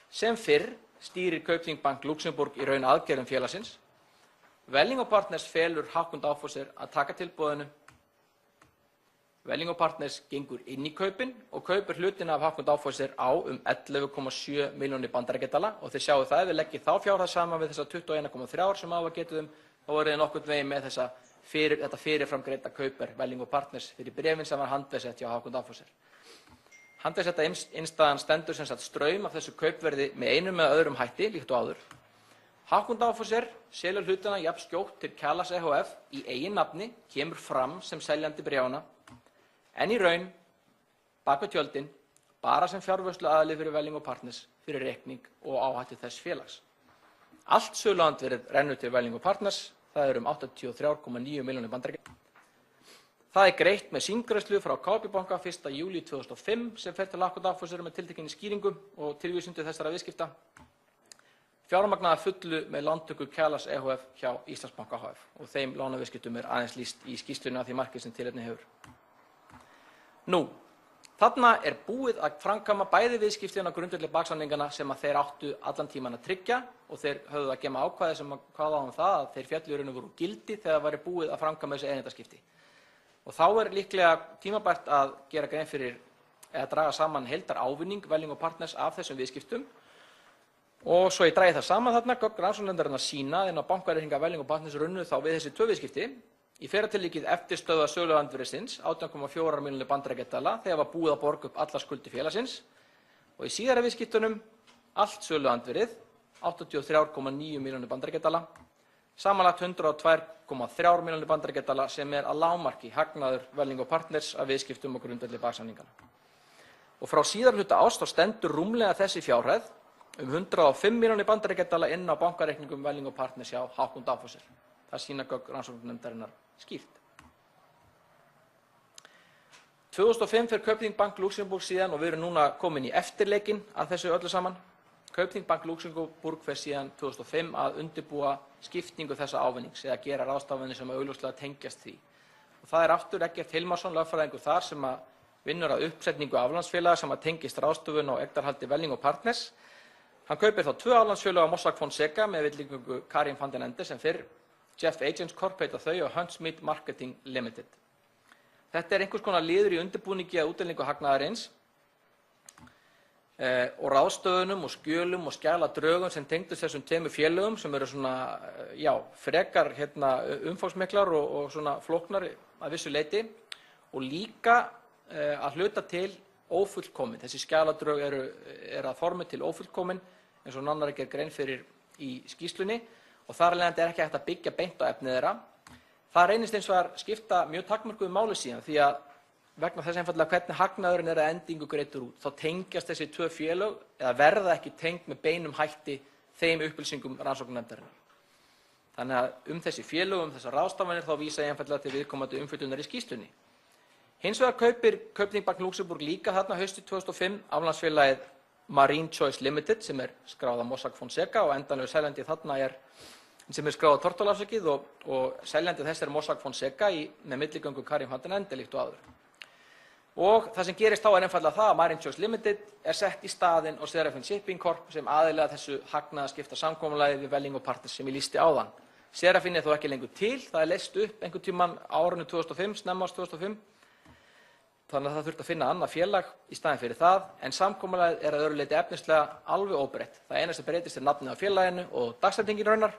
Sem fyrr stýrir Kaupþing Bank Luxembourg í raun aðgerðum félagsins. Welling & Partners felur Hauck & Aufhäuser að taka tilboðinu. Welling & Partners gengur inn í kaupin og kaupir hlutina af Hauck & Aufhäuser á 11,7 milljónir bandaríkjadala og þið sjáu það ef við leggjum þá fjárhæð saman við þessar 21,3 sem áður getið þá verið nokkurn veginn með þetta fyrirframgreidda kaupir Welling & Partners fyrir bréfin sem var handveðsett hjá Hauck & Aufhäuser. Handveðsetta innstæðan stendur sem sagt straum af þessu kaupverði með einum eða öðrum hætti, líkt og áður. Hauck & Aufhäuser selur hlutina jafn skjótt til Kjalas ehf. Í eigin nafni, kemur fram sem seljandi bréfanna, en í raun, bak við tjöldin, bara sem fjárvörsluaðili fyrir Welling & Partners fyrir reikning og áhættu þess félags. Allt söluandvirðið rennur til Welling & Partners, það 83,9 milljónir bandaríkjadala. Það greitt með símgreiðslu frá KB banka 1. júlí 2005 sem fer til Hauck & Aufhäuser með tiltekinni skýringu og tilvísun til þessara viðskipta. Fjármagnaða fullu með lántöku Kjalas ehf. Hjá Íslandsbanka hf. Og þeim lánaviðskiptum aðeins lýst í skýrslunni af því markið sem tilefni hefur. Nú, þarna búið að framkvæma bæði viðskiptin á grundvelli baksamningana sem að þeir áttu allan tíman að tryggja og þeir höfðu að gema ákvæði sem að kváða það að þeir féllu í raun og veru úr gildi þegar væri búið að framkvæma þessi einindaskipti. Og þá líklega tímabært að gera grein fyrir eða draga saman heildarávinning Welling & Partners af þessum viðskiptum. Og svo ég dragi það saman þarna, gögn rannsóknarnefndarinnar sýna að bankareikningar Welling & Partners runnu þá við þessi tvö viðskipti. Í fyrra tilvikið eftirstöðva söluandvirðisins 18,4 milljónir bandaríkjadala þegar var búið að borga upp allar skuldir félagsins. Og í síðara viðskiptunum allt söluandvirðið 83,9 milljónir bandaríkjadala. Samanlagt 102,3 milljónir bandaríkjadala sem að lágmarki hagnaður Welling & Partners af viðskiptum og grundvelli baksamningana. Og frá síðari hluta árs þá stendur rúmlega þessi fjárhæð 105 milljónir bandaríkjadala inn á bankareikningum Welling & Partners hjá Hauck & Aufhäuser. Það sýna gögn rannsóknarnefndarinnar skýrt. 2005 fer Kaupþing Bank Luxembourg síðan og við erum núna komin í eftirleikinn að þessu öllu saman. Kaupþing Bank Luxembourg fer síðan 2005 að undirbúa skiptingu þessa ávinnings eða gera ráðstafanir sem augljóslega tengjast því. Og það aftur Eggert Hilmarsson, lögfræðingur þar sem að vinnur að uppsetningu aflandsfélaga sem að tengist ráðstöfun og eignarhaldi Welling & Partners. Hann kaupir þá 2 aflandsfélög á Mossack Fonseca með viðlíkingu Karim van den Ende sem fyrr. Jeff Agents Corp heita þau og Huntsmith Marketing Limited. Þetta einhvers konar liður í undirbúningi að útdelingu hagnaðarins og ráðstöfunum og skjölum og skjaladrögum sem tengdust þessum tveimur félögum sem eru svona, frekar umfangsmiklar og svona flóknar að vissu leyti og líka að hluta til ófullkomin. Þessi skjaladrög eru að formi til ófullkomin eins og nánar er grein fyrir í skýrslunni og þar af leiðandi ekki hægt að byggja beint á efnið þeirra. Það reynist eins og skipta mjög takmörkuðu máli síðan því að vegna þess einfaldlega hvernig hagnaðurinn að endingu greiddur út, þá tengjast þessi tvö félög eða verða ekki tengd með beinum hætti þeim upplýsingum rannsóknarnefndarinnar. Þannig að þessi félög, þessar ráðstafanir þá vísa ég einfaldlega til viðkomandi umfjöllunar í skýrslunni. Hins vegar kaupir Kaupþing Bank Luxembourg líka þarna haustið 2005 aflandsfélagið Marine Choice Limited sem skráð á Mossack Fonseca og endanlegur seljandi þarna sem skráð á Tortólafsakið og seljandi þess Mossack Fonseca með milligöngu Karim van den Ende líkt og áður. Og það sem gerist þá einfaldlega það að Marine Choice Limited sett í staðinn og Serafin Shipping Corp sem aðilega þessu hagnaðarskipta samkomulagi við Welling & Partners sem ég lýsti áðan. Serafin þó ekki lengur til, það leyst upp einhvern tímann á árinu 2005, snemma árs 2005. Þannig að það þurfti að finna annað félag í staðinn fyrir það, en samkomulagið að öðru leyti efnislega alveg óbreytt. Það eina sem breytist nafnið á félaginu og dagsetningin raunar,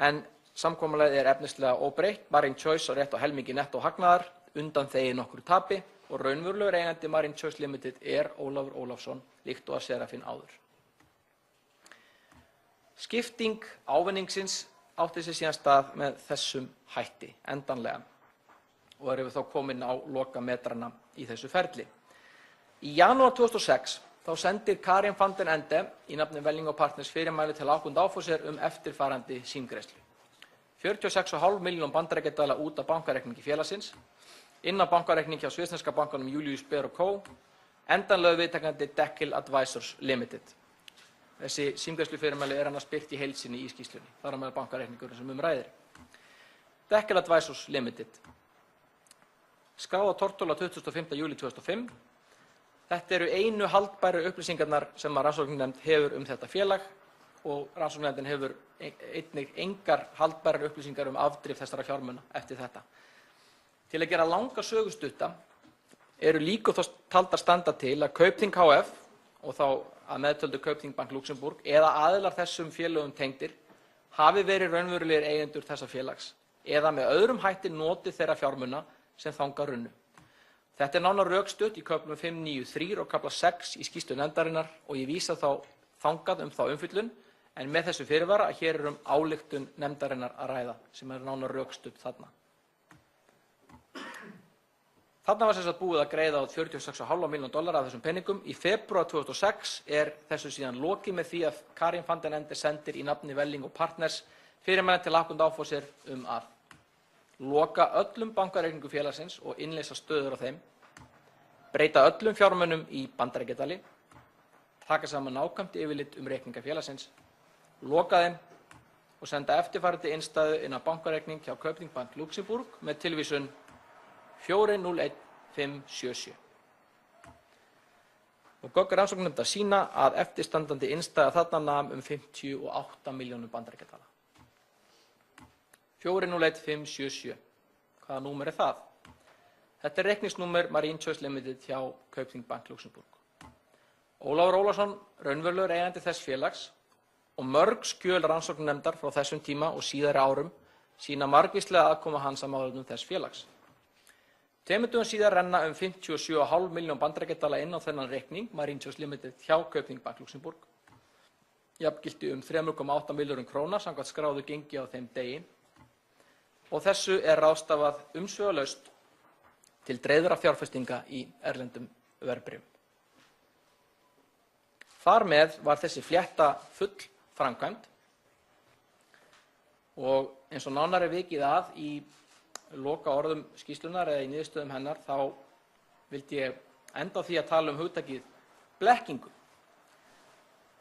en samkomulagið efnislega óbreytt. Marine Choice á rétt á helmingi nettó hagnaðar, undanþegið nokkru tapi og raunverulegur eigandi Marine Choice Limited Ólafur Ólafsson líkt og að Serafin áður. Skipting ávinningsins átti sér síðan stað með þessum hætti endanlega og erum við þá komin á lokametrana í þessu ferli. Í janúar 2006 þá sendir Karim van den Ende í nafni Welling & Partners fyrirmæli til Hauck & Aufhäuser eftirfarandi símgreiðslu. 46,5 milljón bandaríkjadala út af bankareikningi félagsins, inn á bankareikning hjá svissneska bankanum Julius Baer & Co. endanlegu viðtakandi Deckel Advisors Limited. Þessi símgreiðslufyrirmæli annars birt í heild sinni í skýrslunni, þar á meðal bankareikningurinn sem ræðir. Deckel Advisors Limited. Skráð á Tortóla 25. júlí 2005. Þetta eru einu haldbæru upplýsingarnar sem að rannsóknarnefnd hefur þetta félag og rannsóknarnefndin hefur einnig engar haldbærar upplýsingar afdrif þessara fjármuna eftir þetta. Til að gera langa sögustutta eru líkur þá taldar standa til að Kaupþing HF og þá að meðtöldu Kaupþing Bank Luxembourg eða aðilar þessum félögum tengdir hafi verið raunverulegir eigendur þessa félags eða með öðrum hætti notið þeirra fjármuna sem þangað runnu. Þetta er nánar rökstutt í köflum 593 og kafla 6 í skýrslu nefndarinnar og ég vísa þá þangað þá umfjöllun, en með þessu fyrirvara að hér er ályktun nefndarinnar að ræða sem er nánar rökstutt þarna. Þarna var sem sagt búið að greiða út $46,5 milljónir af þessum peningum. Í febrúar 2006 er þessu síðan lokið með því að Karin van den Ende sendir í nafni Welling & Partners fyrirmenni til Hakon Dáfosir að loka öllum bankareikningum félagsins og innleysa stöður á þeim, breyta öllum fjármunum í bandaríkjadali, taka saman nákvæmt yfirlit reikninga félagsins, loka þeim og senda eftirfarandi innstæðu inn á bankareikning hjá Kaupþing Bank Luxembourg með tilvísun 401577. Og gögn rannsóknarnefndar sýna að eftirstandandi innstæða þarna nam 58 milljónum bandaríkjadala. 401577. Hvaða númer er það? Þetta er reikningsnúmer Marine Choice Limited hjá Kaupþing Bank Luxembourg. Ólafur Ólafsson, raunverulegur eigandi þess félags og mörg skjöl rannsóknarnefndar frá þessum tíma og síðari árum sýna margvíslega aðkoma hans að málefnum þess félags. 2 dögum síðar renna 57,5 milljón bandaríkjadala inn á þennan reikning Marine Choice Limited hjá Kaupþing Bank Luxembourg. Jafngilti 3,8 milljörðum króna samkvæmt skráðu gengi á þeim degi. Og þessu er ráðstafað umsvifalaust til dreifðra fjárfestinga í erlendum verðbréfum. Þar með var þessi flétta full framkvæmd og eins og nánar er vikið að í loka orðum skýrslunar eða í niðurstöðum hennar þá vildi ég enda á því að tala hugtakið blekkingu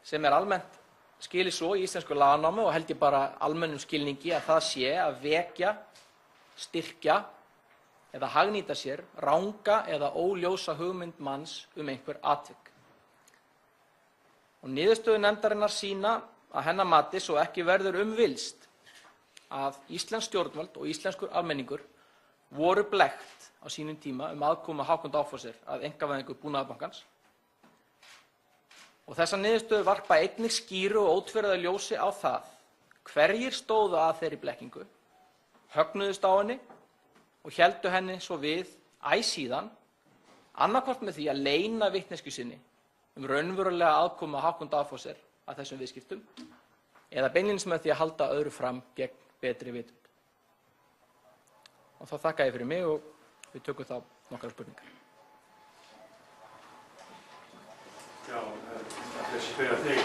sem er almennt skilið svo í íslensku laganámi og held ég bara almennum skilningi að það sé að vekja, styrkja eða hagnýta sér ranga eða óljósa hugmynd manns einhver atvik. Og niðurstöður nefndarinnar sýna að hennar mati svo ekki verður villst að íslensk stjórnvöld og íslenskur almenningur voru blekkt á sínum tíma aðkomu Hakon Dáfosir að einkavæðingu Búnaðarbankans. Og þessar niðurstöður varpa einnig skýru og ótvíræðu ljósi á það hverjir stóðu að þeirri blekkingu, högnuðust á henni og héldu henni svo við æ síðan, annaðhvort með því að leyna vitneskju sinni raunverulega aðkomu Hakon Dáfosir að þessum viðskiptum eða beinlínis með því að halda öðru fram gegn betri vitund. Og þá þakka ég fyrir mig og við tökum þá nokkrar spurningar. Já, ég spyrja þig.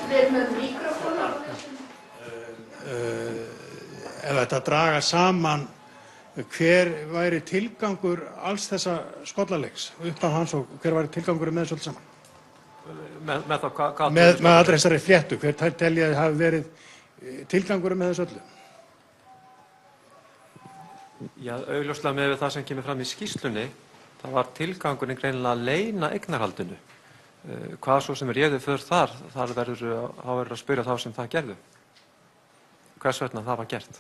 Við erum með mikrofónu. Ef þetta draga saman, hver væri tilgangur alls þessa skollaleiks uppaf hans og hver væri tilgangur með þessu öll saman? Með þá hvað? Með allri þessari fléttu, hver telji að hafi verið tilgangur með þessu öllu? Já, augljóslega með það sem kemur fram í skýrslunni, það var tilgangurinn greinilega að leyna eignarhaldinu. Hvað svo sem réði för þar verður að spyrja þá sem það gerðu. Hvers vegna það var gert?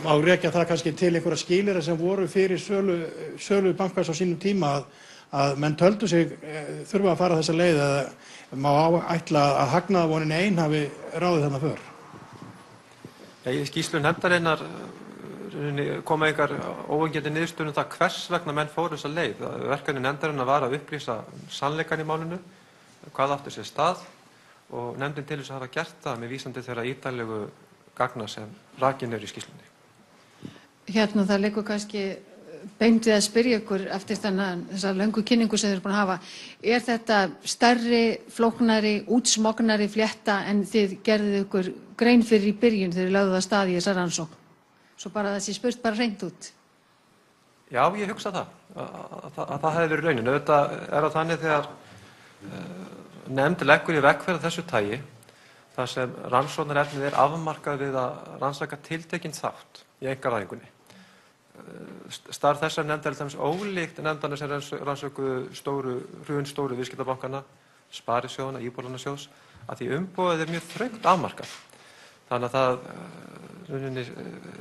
Má rekja það kannski til einhverja skilyrða sem voru fyrir sölu bankans á sínum tíma að menn töldu sig þurfa að fara þessa leið eða má ætla að hagnaðarvonin ein hafi ráðið þarna för? Í skýrslu nefndarinnar koma einhver óeigandi niðurstöður það hvers vegna menn fóru þessa leið. Verkefni nefndarinnar var að upplýsa sannleikann í málinu, hvað átti sér stað og nefndin til þess að hafa gert það með vísandi þeirra ítarlegu gagna sem rakin eru í skýrslunni. Hérna það leikur kannski beint við að spyrja ykkur eftir þessa löngu kynningu sem þið eru búin að hafa. Er þetta stærri, flóknari, útsmognari flétta en þið gerðuð ykkur grein fyrir í byrjun þegar þið lögðuð af stað í þessa rannsókn? Svo bara þessi spurt bara hreint út. Já, ég hugsa það, að það hefði verið raunin. Auðvitað er það þannig þegar nefnd leggur í vegferð þessu tagi, þar sem rannsóknarefnið er afmarkað við að rannsaka tiltekinn þátt í einkavæðingunni. Starf þessar nefndar er til dæmis ólíkt nefndarnir sem rannsökuðu hrun stóru viðskiptabankana, sparisjóðanna, Íbúðalánasjóðs, að því umboðið er mjög þröngt afmarkað. Þannig að það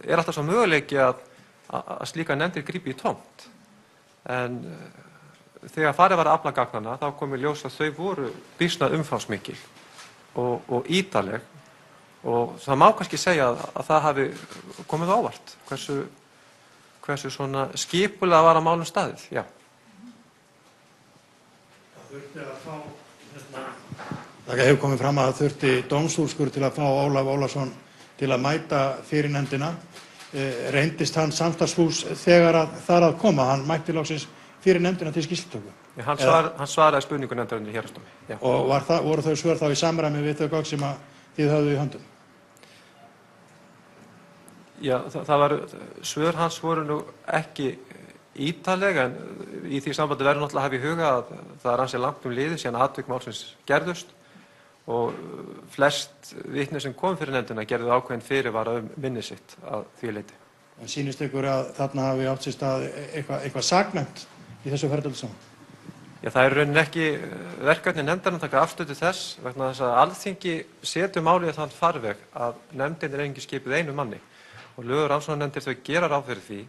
er alltaf svo möguleiki að slíka nefndir grípi í tómt. En þegar farið var að afla gagnanna þá kom í ljós að þau voru býsna umfangsmikil og ítarleg, og það má kannski segja að það hafi komið á óvart hversu svona skipulega var að málum staðið. Já. Það hefur komið fram að það þurfti dómsúrskurð til að fá Ólaf Ólafsson til að mæta fyrir nefndina. Reyndist hann samstarfsfús þegar þar að koma? Hann mætti loksins fyrir nefndina til skýrslutöku? Hann svaraði spurningu nefndarinnar í héraðsdómi. Og voru þau svör þá í samræmi við þau gögn sem þið höfðu í höndum? Já, svör hans voru nú ekki ítarleg, en í því sambandi verður náttúrulega að hafa í huga að það er ansi langt liðið síðan atvik málsins gerðust, og flest vitni sem kom fyrir nefndina gerðu ákveðin fyrirvara minni sitt að því leyti. En sýnist ykkur að þarna hafi átt sér stað eitthvað saknæmt í þessu ferli saman? Já, það er raunin ekki verkefni nefndarinnar að taka afstöðu til þess, vegna þess að Alþingi setur málið í þann farveg að nefndin er einungis skipuð einu manni, og lög og rannsóknarnefndir þau gera ráð fyrir því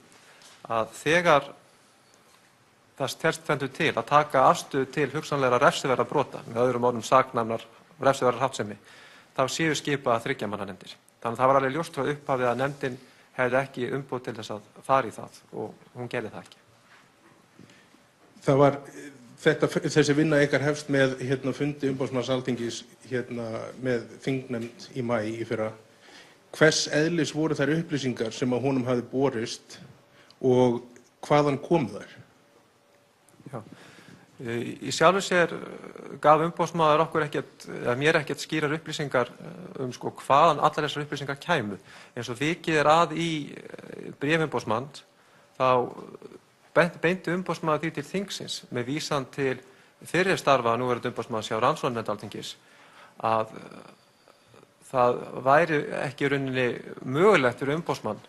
að þegar það telst stendur til að taka afstöðu til hugsanlegra refsiverðra brota, með öðrum orðum saknæmrar refsiverðrar háttsemi, þá séu skipaðar 3 manna nefndir. Þannig að það var alveg ljóst frá upphafi að nefndin hefði ekki umboð til þess að fara í það, og hún gerði það ekki. Það var þessi vinna ykkar hefst með fundi umboðsmanns Alþingis með þingnefnd í maí í fyrra. Hvers eðlis voru þær upplýsingar sem að honum hafði borist og hvaðan komu þær? Já. Í sjálfu sér gaf umboðsmaður mér ekkert skýrar upplýsingar hvaðan allar þessar upplýsingar kæmu. Eins og vikið er að í bréfi umboðsmanns, þá beindi umboðsmaður því til þingsins með vísan til fyrri starfa núverandi umboðsmanns hjá rannsóknarnefnd Alþingis að það væri ekki í rauninni mögulegt fyrir umboðsmann,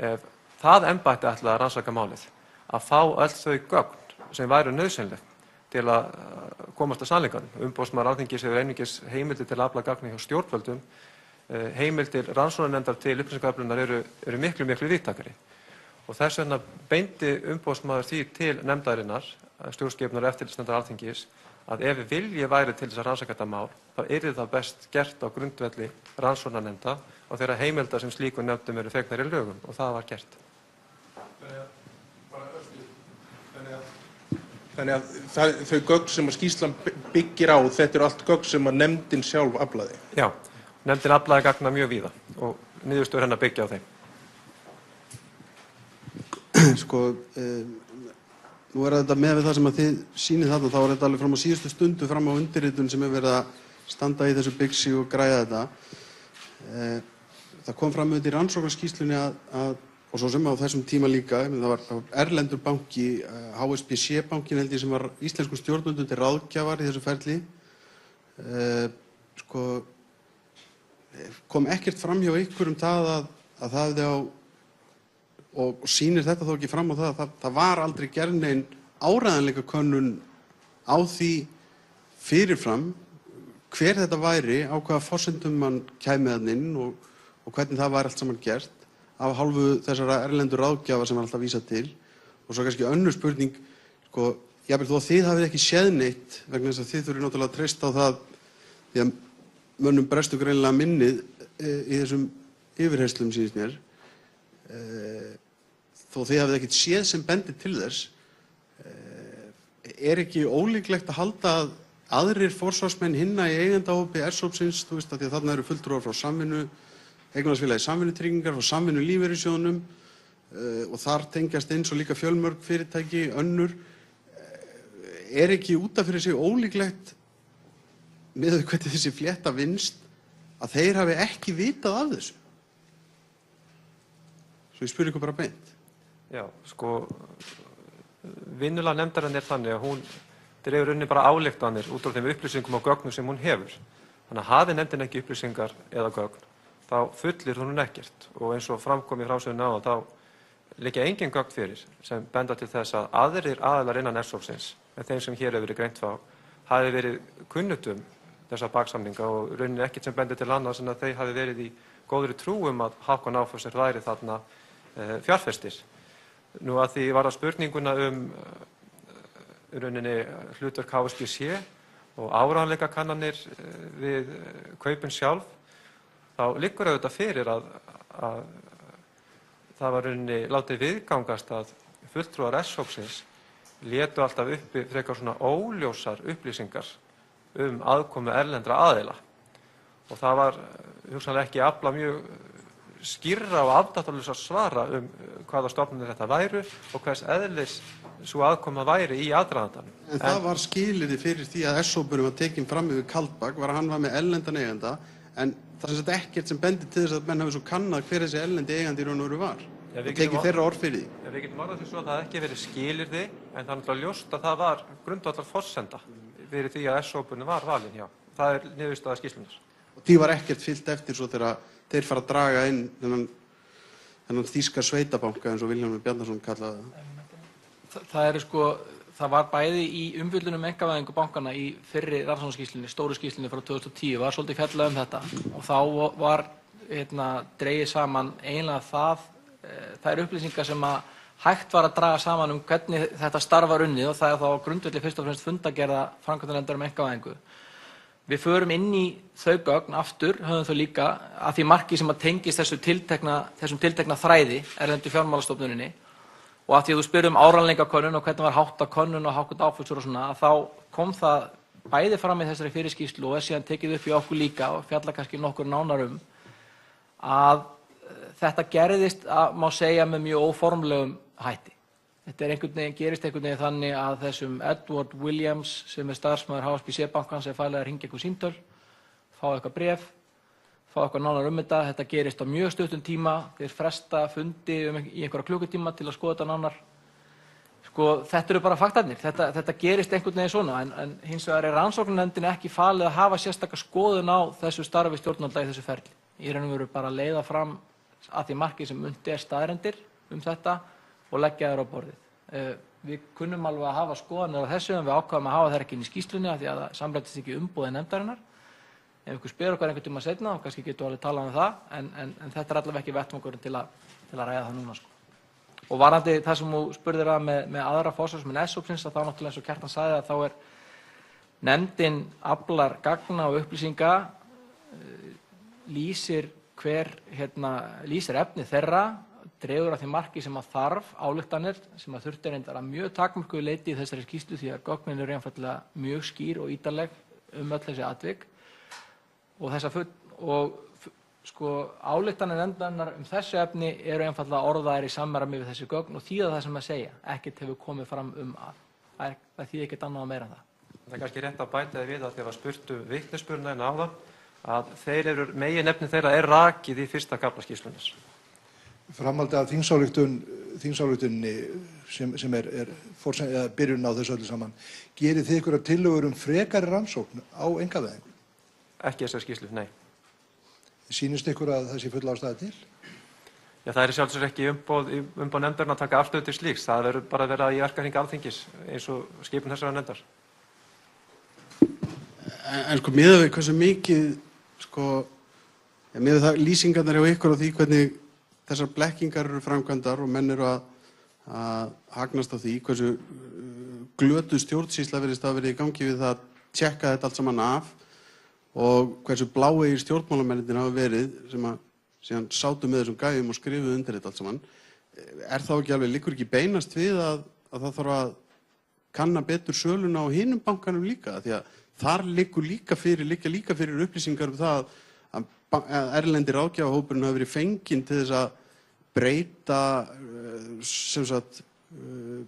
ef það embætti ætlaði að rannsaka málið, að fá öll þau gögn sem væru nauðsynleg til að komast að sannleikanum. Umboðsmaður Alþingis hefur einungis heimildir til að afla gagna hjá stjórnvöldum. Heimildir rannsóknarnefndar til upplýsingaöflunar eru miklu víðtækari. Og þess vegna beindi umboðsmaður því til nefndarinnar, stjórnskipunar og eftirlitsnefndar Alþingis, að ef vilji væri til þess að rannsaka þetta mál, þá yrði það best gert á grundvelli rannsóknarnefnda og þeirra heimilda sem slíkum nefndum eru fengnar í lögum, og það var gert. Þannig að þau gögn sem að skýrslan byggir á, þetta eru allt gögn sem að nefndin sjálf aflaði? Já, nefndin aflaði gagna mjög víða og niðurstöður hennar byggja á þeim. Nú er þetta með við það sem að þið sýnið þarna, þá er þetta alveg fram á síðustu stundu fram á undirritun sem er verið að standa í þessu bixi og græða þetta. Það kom fram auðvitað í rannsóknarskýrslunni og svo sem á þessum tíma líka, það var erlendur banki, HSBC bankin held ég, sem var íslensku stjórnvöldum til ráðgjafar í þessu ferli. Kom ekkert fram hjá ykkur það að það hefði og sýnir þetta þó ekki fram á það var aldrei gerð nein áreiðanleikakönnun á því fyrirfram hver þetta væri, á hvaða forsendum mann kæmi þarna inn og hvernig það var allt saman gert af hálfu þessara erlendu ráðgjafa sem var alltaf vísað til. Og svo kannski önnur spurning, jafnvel þó að þið hafið ekki séð neitt, vegna þess að þið þurfið náttúrulega að treysta á það, því að mönnum brestu greinilega minnið í þessum yfirheyrslum sýnist mér, þó þið hafið ekkert séð sem bendir til þess, er ekki ólíklegt að halda að aðrir forsvarsmenn hinna í eigendahópi R-hópsins, þú veist, að því að þarna eru fulltrúar frá Samvinnu, Eignarhaldsfélagi Samvinnutryggingar, frá Samvinnu lífeyrissjóðnum og þar tengjast eins og líka fjölmörg fyrirtæki, önnur. Er ekki út af fyrir sig ólíklegt með hvernig þessi flétta vinnst að þeir hafi ekki vitað af þessu? Svo ég spyr ykkur bara beint. Já, sko, vinnulag nefndarinnar þannig að hún dregur unni bara ályktanir út frá þeim upplýsingum og gögnum sem hún hefur. Þannig að hafi nefndin ekki upplýsingar eða gögn, þá fullir hún ekkert. Og eins og framkom í frásögninni áðan, þá liggja engin gögn fyrir sem benda til þess að aðrir aðilar innan S-hópsins, en þeim sem hér hefur verið greint frá, hafi verið kunnugt þessa baksamninga og rauninni ekkert sem bendir til annars en að þeir hafi verið í góðri trú að Hákon Ágústsson væri þarna fjárfestir. Nú að því varðar spurninguna rauninni hlutverk HSBC og áreiðanleikakannanir við kaupin sjálf, þá liggur auðvitað fyrir að það var rauninni látið viðgangast að fulltrúar S-hópsins létu alltaf uppi frekar svona óljósar upplýsingar aðkomu erlendra aðila. Og það var hugsanlega ekki að afla mjög skýrra og afdráttarlausra svara hvaða stofnanir þetta væru og hvers eðlis sú aðkoma væri í aðdragandanum. En það var skilyrði fyrir því að S-hópurinn var tekinn fram yfir Kaldbak, var að hann var með erlendan eiganda, en það er ekkert sem bendir til þess að menn hafi svo kannað hver þessi erlendi eigandi í raun og veru var. Og tekið þeirra orð fyrir því. Við getum orðað því svo að það ekki verið skilyrði, en það er náttúrulega ljóst að það var grundvallarforsenda fyrir því að S-hópurinn var valinn, já. Það er niðurstaða skýrslunnar. Og því var ekkert fylgt eftir svo þegar þeir fara að draga inn þennan þýska sveitabanka eins og Vilhjálmur Bjarnason kallaði það. Það var bæði í umfjöllunum einkavæðingu bankanna í fyrri rannsóknarskýrslunni, stóru skýrslunni frá 2010, var svolítið fjallað þetta og þá var dregið saman eiginlega þær upplýsingar sem að hægt var að draga saman hvernig þetta starf var unnið og það er þá á grundvelli fyrst og fremst fundargerða framkvæmdanefndar einkavæðingu. Við förum inn í þau gögn aftur, höfum þau líka að því marki sem að tengist þessum tiltekna þræði erlendu fjármálastofnuninni og að því að þú spyrir áreiðanleikakönnun og hvernig var háttað könnun og Hákon Ágústsson og svona, að þá kom það bæði fram í þessari fyrirskýrslu og er síðan tekið upp í okkur líka og fjalla kannski nokkur nánar að þetta gerðist, má segja, með mjög óformlegum hætti. Þetta gerist einhvern veginn þannig að þessum Edward Williams sem starfsmaður HSBC bankans falið að hringja eitthvað símtöl, fá eitthvað bréf, fá eitthvað nánar þetta. Þetta gerist á mjög stuttum tíma, þeir fresta fundi í einhverja klukkutíma til að skoða þetta nánar. Þetta eru bara faktarnir. Þetta gerist einhvern veginn svona, en hins vegar er rannsóknarnefndinni ekki falið að hafa sérstaka skoðun á þessu starfi stjórnvalda í þessu ferli. Í raun og veru bara að leiða fram að því marki sem undir staðreyndir þetta og leggja þær á borðið. Við kunnum alveg að hafa skoðanir á þessu en við ákváðum að hafa þær ekki inn í skýrslunni af því að það samræmdist ekki umboði nefndarinnar. Ef ykkur spyr okkar einhvern tíma seinna þá kannski getum við alveg talað það en þetta er allavega ekki vettvangurinn til að ræða það núna. Og varðandi það sem þú spurðir að með aðra forsvarsmenn S-hópsins að þá náttúrulega eins og Kjartan sagði að þá er nefndin aflar gagna og upplýsinga, lýsir efni þeirra, dregur að því marki sem að þarf ályktanir sem að þurfti reyndar að mjög takmörkuðu leyti í þessari skýrslu því að gögnin eru einfaldlega mjög skýr og ítarleg öll þessi atvik og ályktanir nefndarinnar þessu efni eru einfaldlega orðaðir í samræmi við þessi gögn og þýða það sem að segja, ekkert hefur komið fram að. Það þýðir ekkert annað og meira en það. Það er kannski rétt að bæta því við að þegar spurt vitnisburðina áðan að meginefni þeirra er rakið í fyrsta kafla skýrslunnar. Framhaldi af þingsályktuninni sem er byrjun á þessu öllu saman, gerið þið ykkur tillögur frekari rannsókn á einkavæðingu? Ekki þessar skýrslu, nei. Sýnist ykkur að það sé full ástæða til? Já, það er sjálfsög ekki umboð nefndarinnar að taka afstöðu til slíks. Það verður bara að vera í verkahring Alþingis eins og skipun þessarar nefndar. En miðað við hversu mikið, miðað við lýsingarnar hjá ykkur á því hvernig þessar blekkingar eru framkvæmdar og menn eru að hagnast á því hversu glötuð stjórnsýsla virðist að vera í gangi við það að tjekka þetta allt saman af og hversu bláegir stjórnmálamennirnir hafa verið sem að síðan sátu með þessum gæjum og skrifuðu undir þetta allt saman. Þá ekki alveg, liggur ekki beinast við að það þarf að kanna betur söluna á hinum bankanum líka því að þar liggja líka fyrir upplýsingar það að erlendi ráðgjafahópurinn hafi verið fenginn til þess að breyta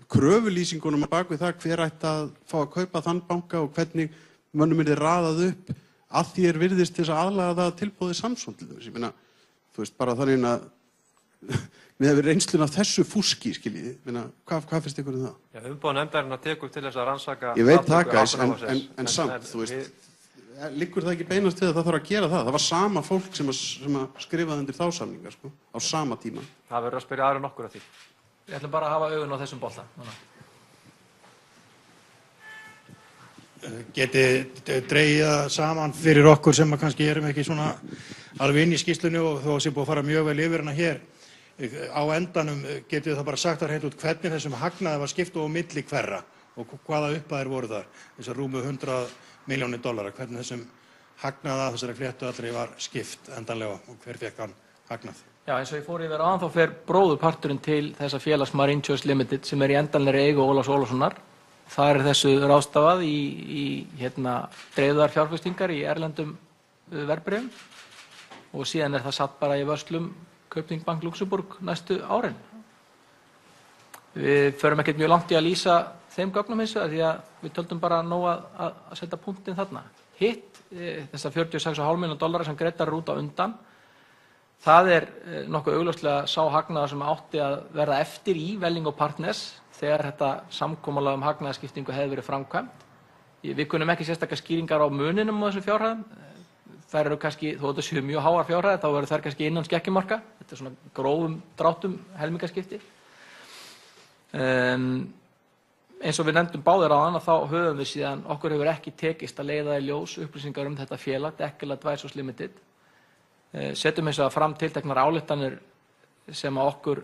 kröfulýsingunum á bak við það hver ætti að fá að kaupa þann banka og hvernig mönnum yrði raðað upp að því virðist til þess að aðlaga það tilboði Samson til þess. Ég meina, bara þannig að með reynsluna af þessu fúski, skiljið, hvað finnst ykkur um það? Já, umboð nefndarinnar tekur til þess að rannsaka... Ég veit það, guys, en samt, þú veist, liggur það ekki beinast við að það þarf að gera það? Það var sama fólk sem skrifaði undir þá samninga, sko, á sama tíma. Það verður að spyrja aðra nokkur af því. Við ætlum bara að hafa augun á þessum bolta. Geti dregið það saman fyrir okkur sem kannski erum ekki svona alveg inn í skýrslunni og þó að sé búið að fara mjög vel yfir hana hér. Á endanum getið það bara sagt þar hreint út hvernig þessum hagnaði var skipt á milli hverra og hvaða upphæðir voru þar. Þessar rúmu $100 milljónir, hvernig þessum hagnaði að þessari fléttu allri var skipt endanlega og hver fekk hann hagnað. Já, eins og ég fór yfir áðan þá fer bróðurparturinn til þessa félags Marine Choice Limited sem í endanlegri eigu Ólafs Ólafssonar. Það þessu ráðstafað í dreifðar fjárfestingar í erlendum verðbréfum og síðan það satt bara í vörslum Kaupþing Bank Luxembourg næstu árin. Við förum ekkert mjög langt í að lýsa þeim gögnum hins vegar því að við töldum bara nóg að setja punktinn þarna. Hitt, þessar $46,5 milljónir sem greiddar út á undan, það nokkuð augljóslega sá hagnaður sem átti að verða eftir í Welling & Partners þegar þetta samkomulag hagnaðarskiptingu hefði verið framkvæmt. Við kunnum ekki sérstakar skýringar á muninum á þessum fjárhæðum. Þær eru kannski, þó þetta séu mjög háar fjárhæðir, þá eru þær kannski innan skekkjumarka. Þetta svona grófum dráttum helmingaskipti. Eins og við nefndum báðir áðan þá höfum við síðan, okkur hefur ekki tekist að leiða í ljós upplýsingar þetta félag, Deckel Advisors Limited. Setjum hins vegar fram tilteknar ályktanir sem okkur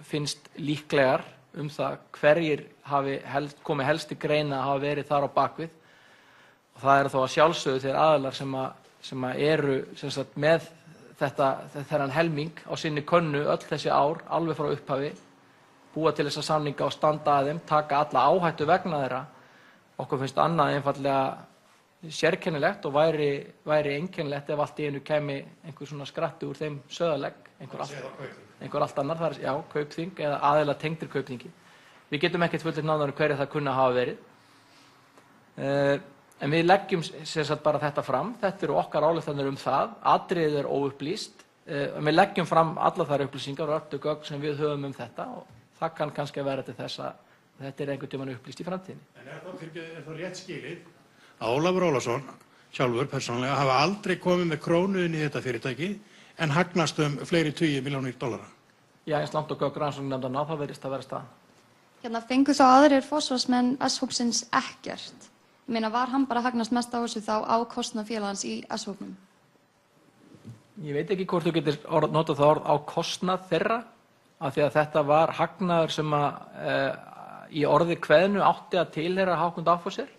finnst líklegar það hverjir hafi komið helst til greina að hafa verið þar á bakvið. Og það þó að sjálfsögðu þeir aðilar sem eru með þennan helming á sinni könnu öll þessi ár, alveg frá upphafi, búa til þessa samninga og standa að þeim, taka alla áhættu vegna þeirra. Okkur finnst annað einfaldlega sérkennilegt og væri einkennilegt ef allt í einu kæmi einhver svona skratti úr þeim söðalegg, einhver allt annar, það já, Kaupþing eða aðilar tengdir Kaupþingi. Við getum ekkert fullir nánar hverju það kunna hafa verið. En við leggjum bara þetta fram, þetta eru okkar ályktanir það, atriðið óupplýst, en við leggjum fram allar þær upplýsingar og öllu gögn sem við höfum þetta og það kann kannski að vera til þess að þetta einhvern tímann upplýst í framtíðinni. En er það rétt skilið að Ólafur Ólafsson sjálfur persónulega hafa aldrei komið með krónu inn í þetta fyrirtæki en hagnast fleiri $20 milljónir? Já, eins langt og gögn rannsóknarnefndarinnar þá virðist það vera staðan. Fengu þá aðrir forsvarsmenn S-hópsins ekkert? Ég meina, var hann bara að hagnast mest á þessu þá á kostnað félagans í S-hópnum? Ég veit ekki hvort þú getur notað það orð á kostnað þeirra, af því að þetta var hagnaður sem í orði kveðnu átti að tilheyra Hákon Dagfosser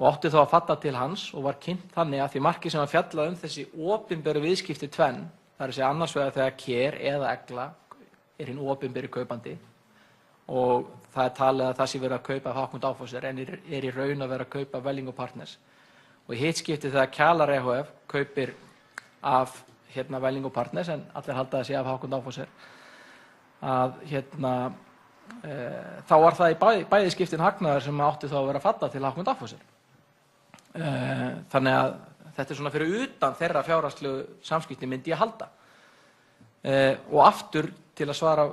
og átti þá að falla til hans og var kynnt þannig að því markið sem var fjallað þessi opinberu viðskipti tvenn, það að segja annars vegar þegar Kér eða Egla hinn opinberi kaupandi og það talið að það sé verið að kaupa af Hákon Dagfosser en í raun að vera að kaupa Welling & Partners. Og í hitt skipti þegar Kjalar EHF kaupir af Welling & Partners en allir halda að sé af Hákon Dagfosser að þá var það í bæði skiptin hagnaður sem átti þá að vera að falla til Hákon Dagfosser. Þannig að þetta svona fyrir utan þeirra fjárhagslegu samskipti myndi ég halda. Og aftur til að svara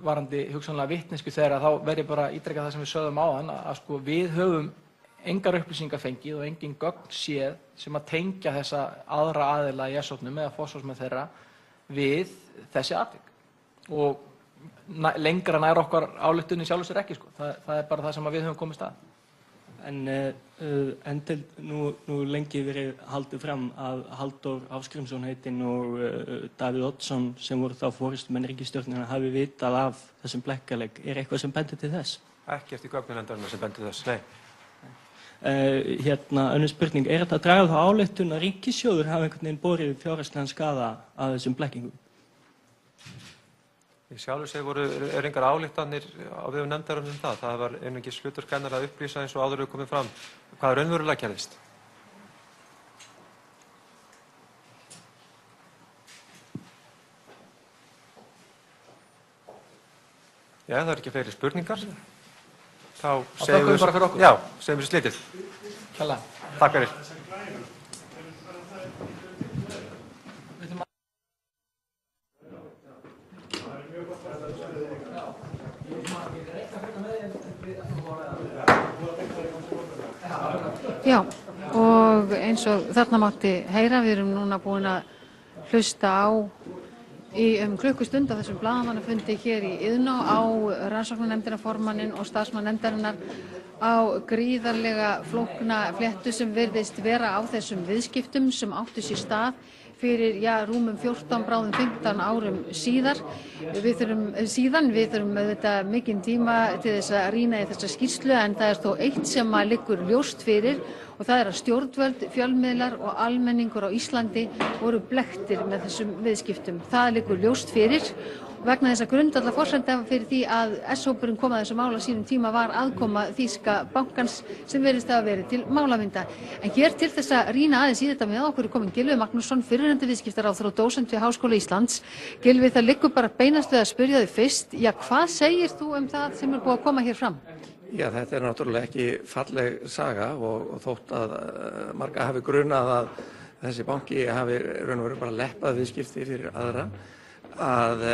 varandi hugsanlega vitneskju þeirra þá verð ég bara að ítreka það sem við sögðum áðan að sko við höfum engar upplýsingar fengið og engin gögn séð sem að tengja þessa aðra aðila í S-hópnum eða forsvarsmenn þeirra við þessi atvik. Og lengra nær okkar ályktunin sjálfur sér ekki sko. Það bara það sem við höfum komist að. En til nú lengi verið haldið fram að Halldór Ásgrímsson heitinn og Davíð Oddsson sem voru þá forystumenn ríkisstjórnarinnar hafi vitað af þessum blekkaleik. Eitthvað sem bendir til þess? Ekkert í gögnunefndarinnar sem bendir til þess, nei. Önnur spurning, þetta að draga þá ályktun að ríkissjóður hafi einhvern veginn borið fjárhagslegan skaða af þessum blekkingum? Í sjálfu sér engar ályktanir á vegum nefndarinnar það. Það var einungis hlutverk hennar að upplýsa eins og áður hefur komið fram hvað raunverulega gerðist. Já, það ekki fleiri spurningar. Þá segjum við bara fyrir okkur. Já, segjum við slitið. Takk fyrir. Já, og eins og þarna mátti heyra, við erum núna búin að hlusta á í klukkustund á þessum blaðamannafundi hér í Iðnó á rannsóknarnefndina, formanninn og starfsmann nefndarinnar á gríðarlega flókna fléttu sem virðist vera á þessum viðskiptum sem áttu sér stað fyrir rúmum 14, bráðum 15 árum síðan. Við þurfum auðvitað mikinn tíma til þess að rýna í þessa skýrslu, en það er þó eitt sem liggur ljóst fyrir, og það er að stjórnvöld, fjölmiðlar og almenningur á Íslandi voru blekktir með þessum viðskiptum. Það liggur ljóst fyrir. Vegna þess að grundvallarforsenda fyrir því að S-hópurinn kom að þessu mála sínum tíma var aðkoma þýska bankans sem virðist hafa verið til málamynda. En hér til þess að rýna aðeins í þetta með okkur er kominn Gylfi Magnússon, fyrrverandi viðskiptaráðherra og dósent við Háskóla Íslands. Gylfi, það liggur bara beinast við að spyrja þig fyrst, hvað segir þú það sem er búið að koma hér fram? Já, þetta er náttúrulega ekki falleg saga og þótt að marga hafi grunað að þessi banki hafi raun og veru bara leppað viðskipti fyrir aðra. Og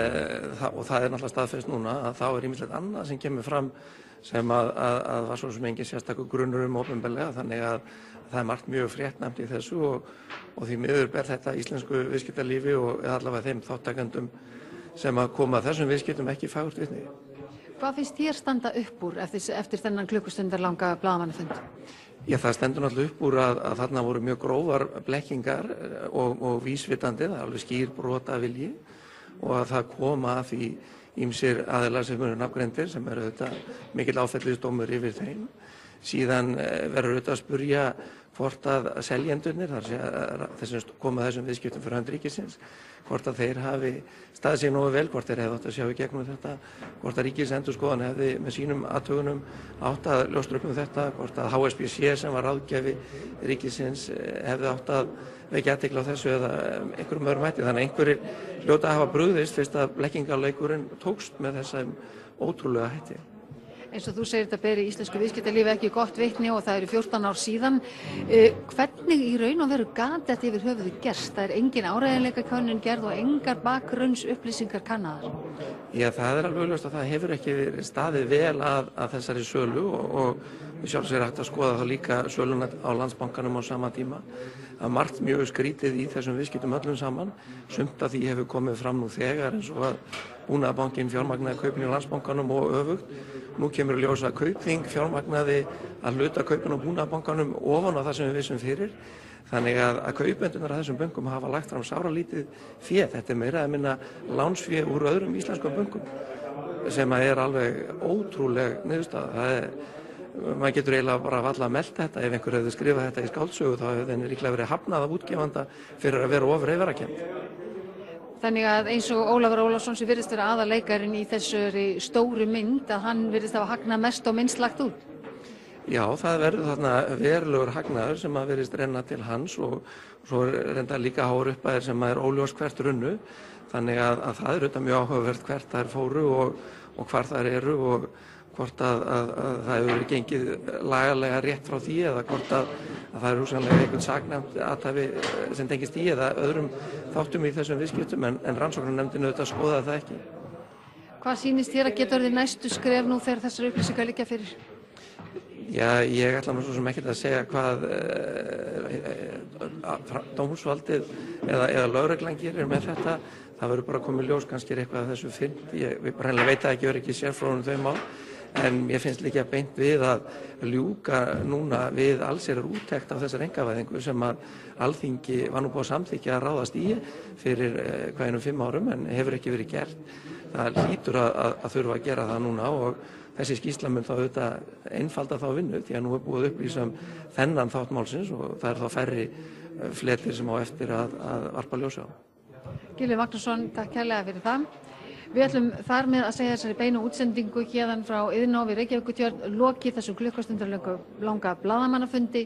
það er náttúrulega staðfest núna að þá er ýmislegt annað sem kemur fram sem að var svo sem engin sérstakur grunnur opinberlega, þannig að það er margt mjög fréttnæmt í þessu og því miður ber þetta íslensku viðskiptalífi og allavega þeim þáttakendum sem að koma að þessum viðskiptum ekki fagurt vitni. Hvað finnst þér standa upp úr eftir þennan klukkustundar langa blaðamannafund? Já, það stendur náttúrulega upp úr að þarna voru mjög grófar blekkingar og vísvitandi, það er alveg skýr brotavilji og að það koma að því ýmsir aðilar sem eru nafngreindir sem eru auðvitað mikill áfellisdómur yfir þeim. Síðan verður auðvitað að spurja hvort að seljendurnir, þar sem koma þessum viðskiptum fyrir hönd ríkisins, hvort að þeir hafi staðið sig nógu vel, hvort þeir hefði átt að sjá í gegnum þetta, hvort að Ríkisendurskoðun hefði með sínum athugunum átt að ljóstra upp þetta, hvort að HSBC sem var ráðgjafi ríkisins hefði átt að vekja athygli á þessu eða einhverjum öðrum hætti. Þannig að einhverjir hljóta að hafa brugðist fyrst að blekkingarleikurinn tókst með þessum ótrúlega hætti. Eins og þú segir, þetta beri íslensku viðskiptalífi ekki gott vitni og það eru 14 ár síðan. Hvernig í raun og veru gat þetta yfir höfuðu gerst? Það er engin áreiðanleikakönnun gerð og engar bakgrunnsupplýsingar kannaðar. Já, það er alveg ljóst að það hefur ekki staðið vel að þessari sölu og sjálfsög er hægt að skoða þá líka söluna á Landsbankanum á sama tíma. Það er margt mjög skrítið í þessum viðskiptum öllum saman. Sumt af því hefur komið fram nú þegar eins og að Búnaðarbankinn fjármagnaði Kaupþing á Landsbankanum og öfugt. Nú kemur í ljós að Kaupþing fjármagnaði að hluta Kaupþing á Búnaðarbankanum ofan á það sem við vissum fyrir. Þannig að kaupendur að þessum bönkum hafa lagt fram sáralítið fé. Þetta er meira að minna lánsfé úr öðrum íslenskum bönkum sem er alveg ótrúleg niðurstaða. Maður getur eiginlega bara varla að melda þetta. Ef einhver hefði skrifað þetta í skáldsögu þá hefði henni líklega verið hafnað af útgefanda fyrir að vera of reyfarakennd. Þannig að eins og Ólafur Ólafsson sem virðist vera aðalleikarinn í þessari stóru mynd, að hann virðist hafa hagnað mest og minnst lagt út. Já, það verður þarna verulegur hagnaður sem að virðist renna til hans og svo reyndar líka háar upphæðir sem er óljós hvert runnu. Þannig að það er auðvitað mjög áhugavert hvert þær fóru og hvar þær eru og hvort að það hefur verið gengið lagalega rétt frá því eða hvort að það er hugsanlega einhvern saknæmt athæfi sem tengist í eða öðrum þáttum í þessum viðskiptum en rannsóknarnefndin auðvitað skoðaði það ekki. Hvað sýnist þér að geta orðið næstu skref nú þegar þessar upplýsingar liggja fyrir? Já, ég ætla mér svo sem ekkert að segja hvað dómsvaldið eða lögreglan gerir með þetta. Það verður bara komið ljós kannski eitthvað af þessu fyrnt. Við bara hennilega veit að ekki verið ekki sérfróðum þau mál. En mér finnst líka beint við að ljúka núna við allsherjar úttekt á þessar einkavæðingu sem að Alþingi var nú búið að samþykkja að ráðast í fyrir einum 5 árum en hefur ekki verið gert. Það hlýtur að þurfa að gera það núna og þessi skýrsla mun þá auðvitað einfalda þá vinnu því að nú er búið að upplýsa þennan þátt málsins og það er þá færri fletir sem á eftir að varpa ljósi á. Gylfi Magnússon, takk kærlega fyrir það. Við ætlum þar með að segja þessari beinu útsendingu héðan frá Iðnó við Reykjavíkurtjörn lokið þessum klukkustundar langa blaðamannafundi.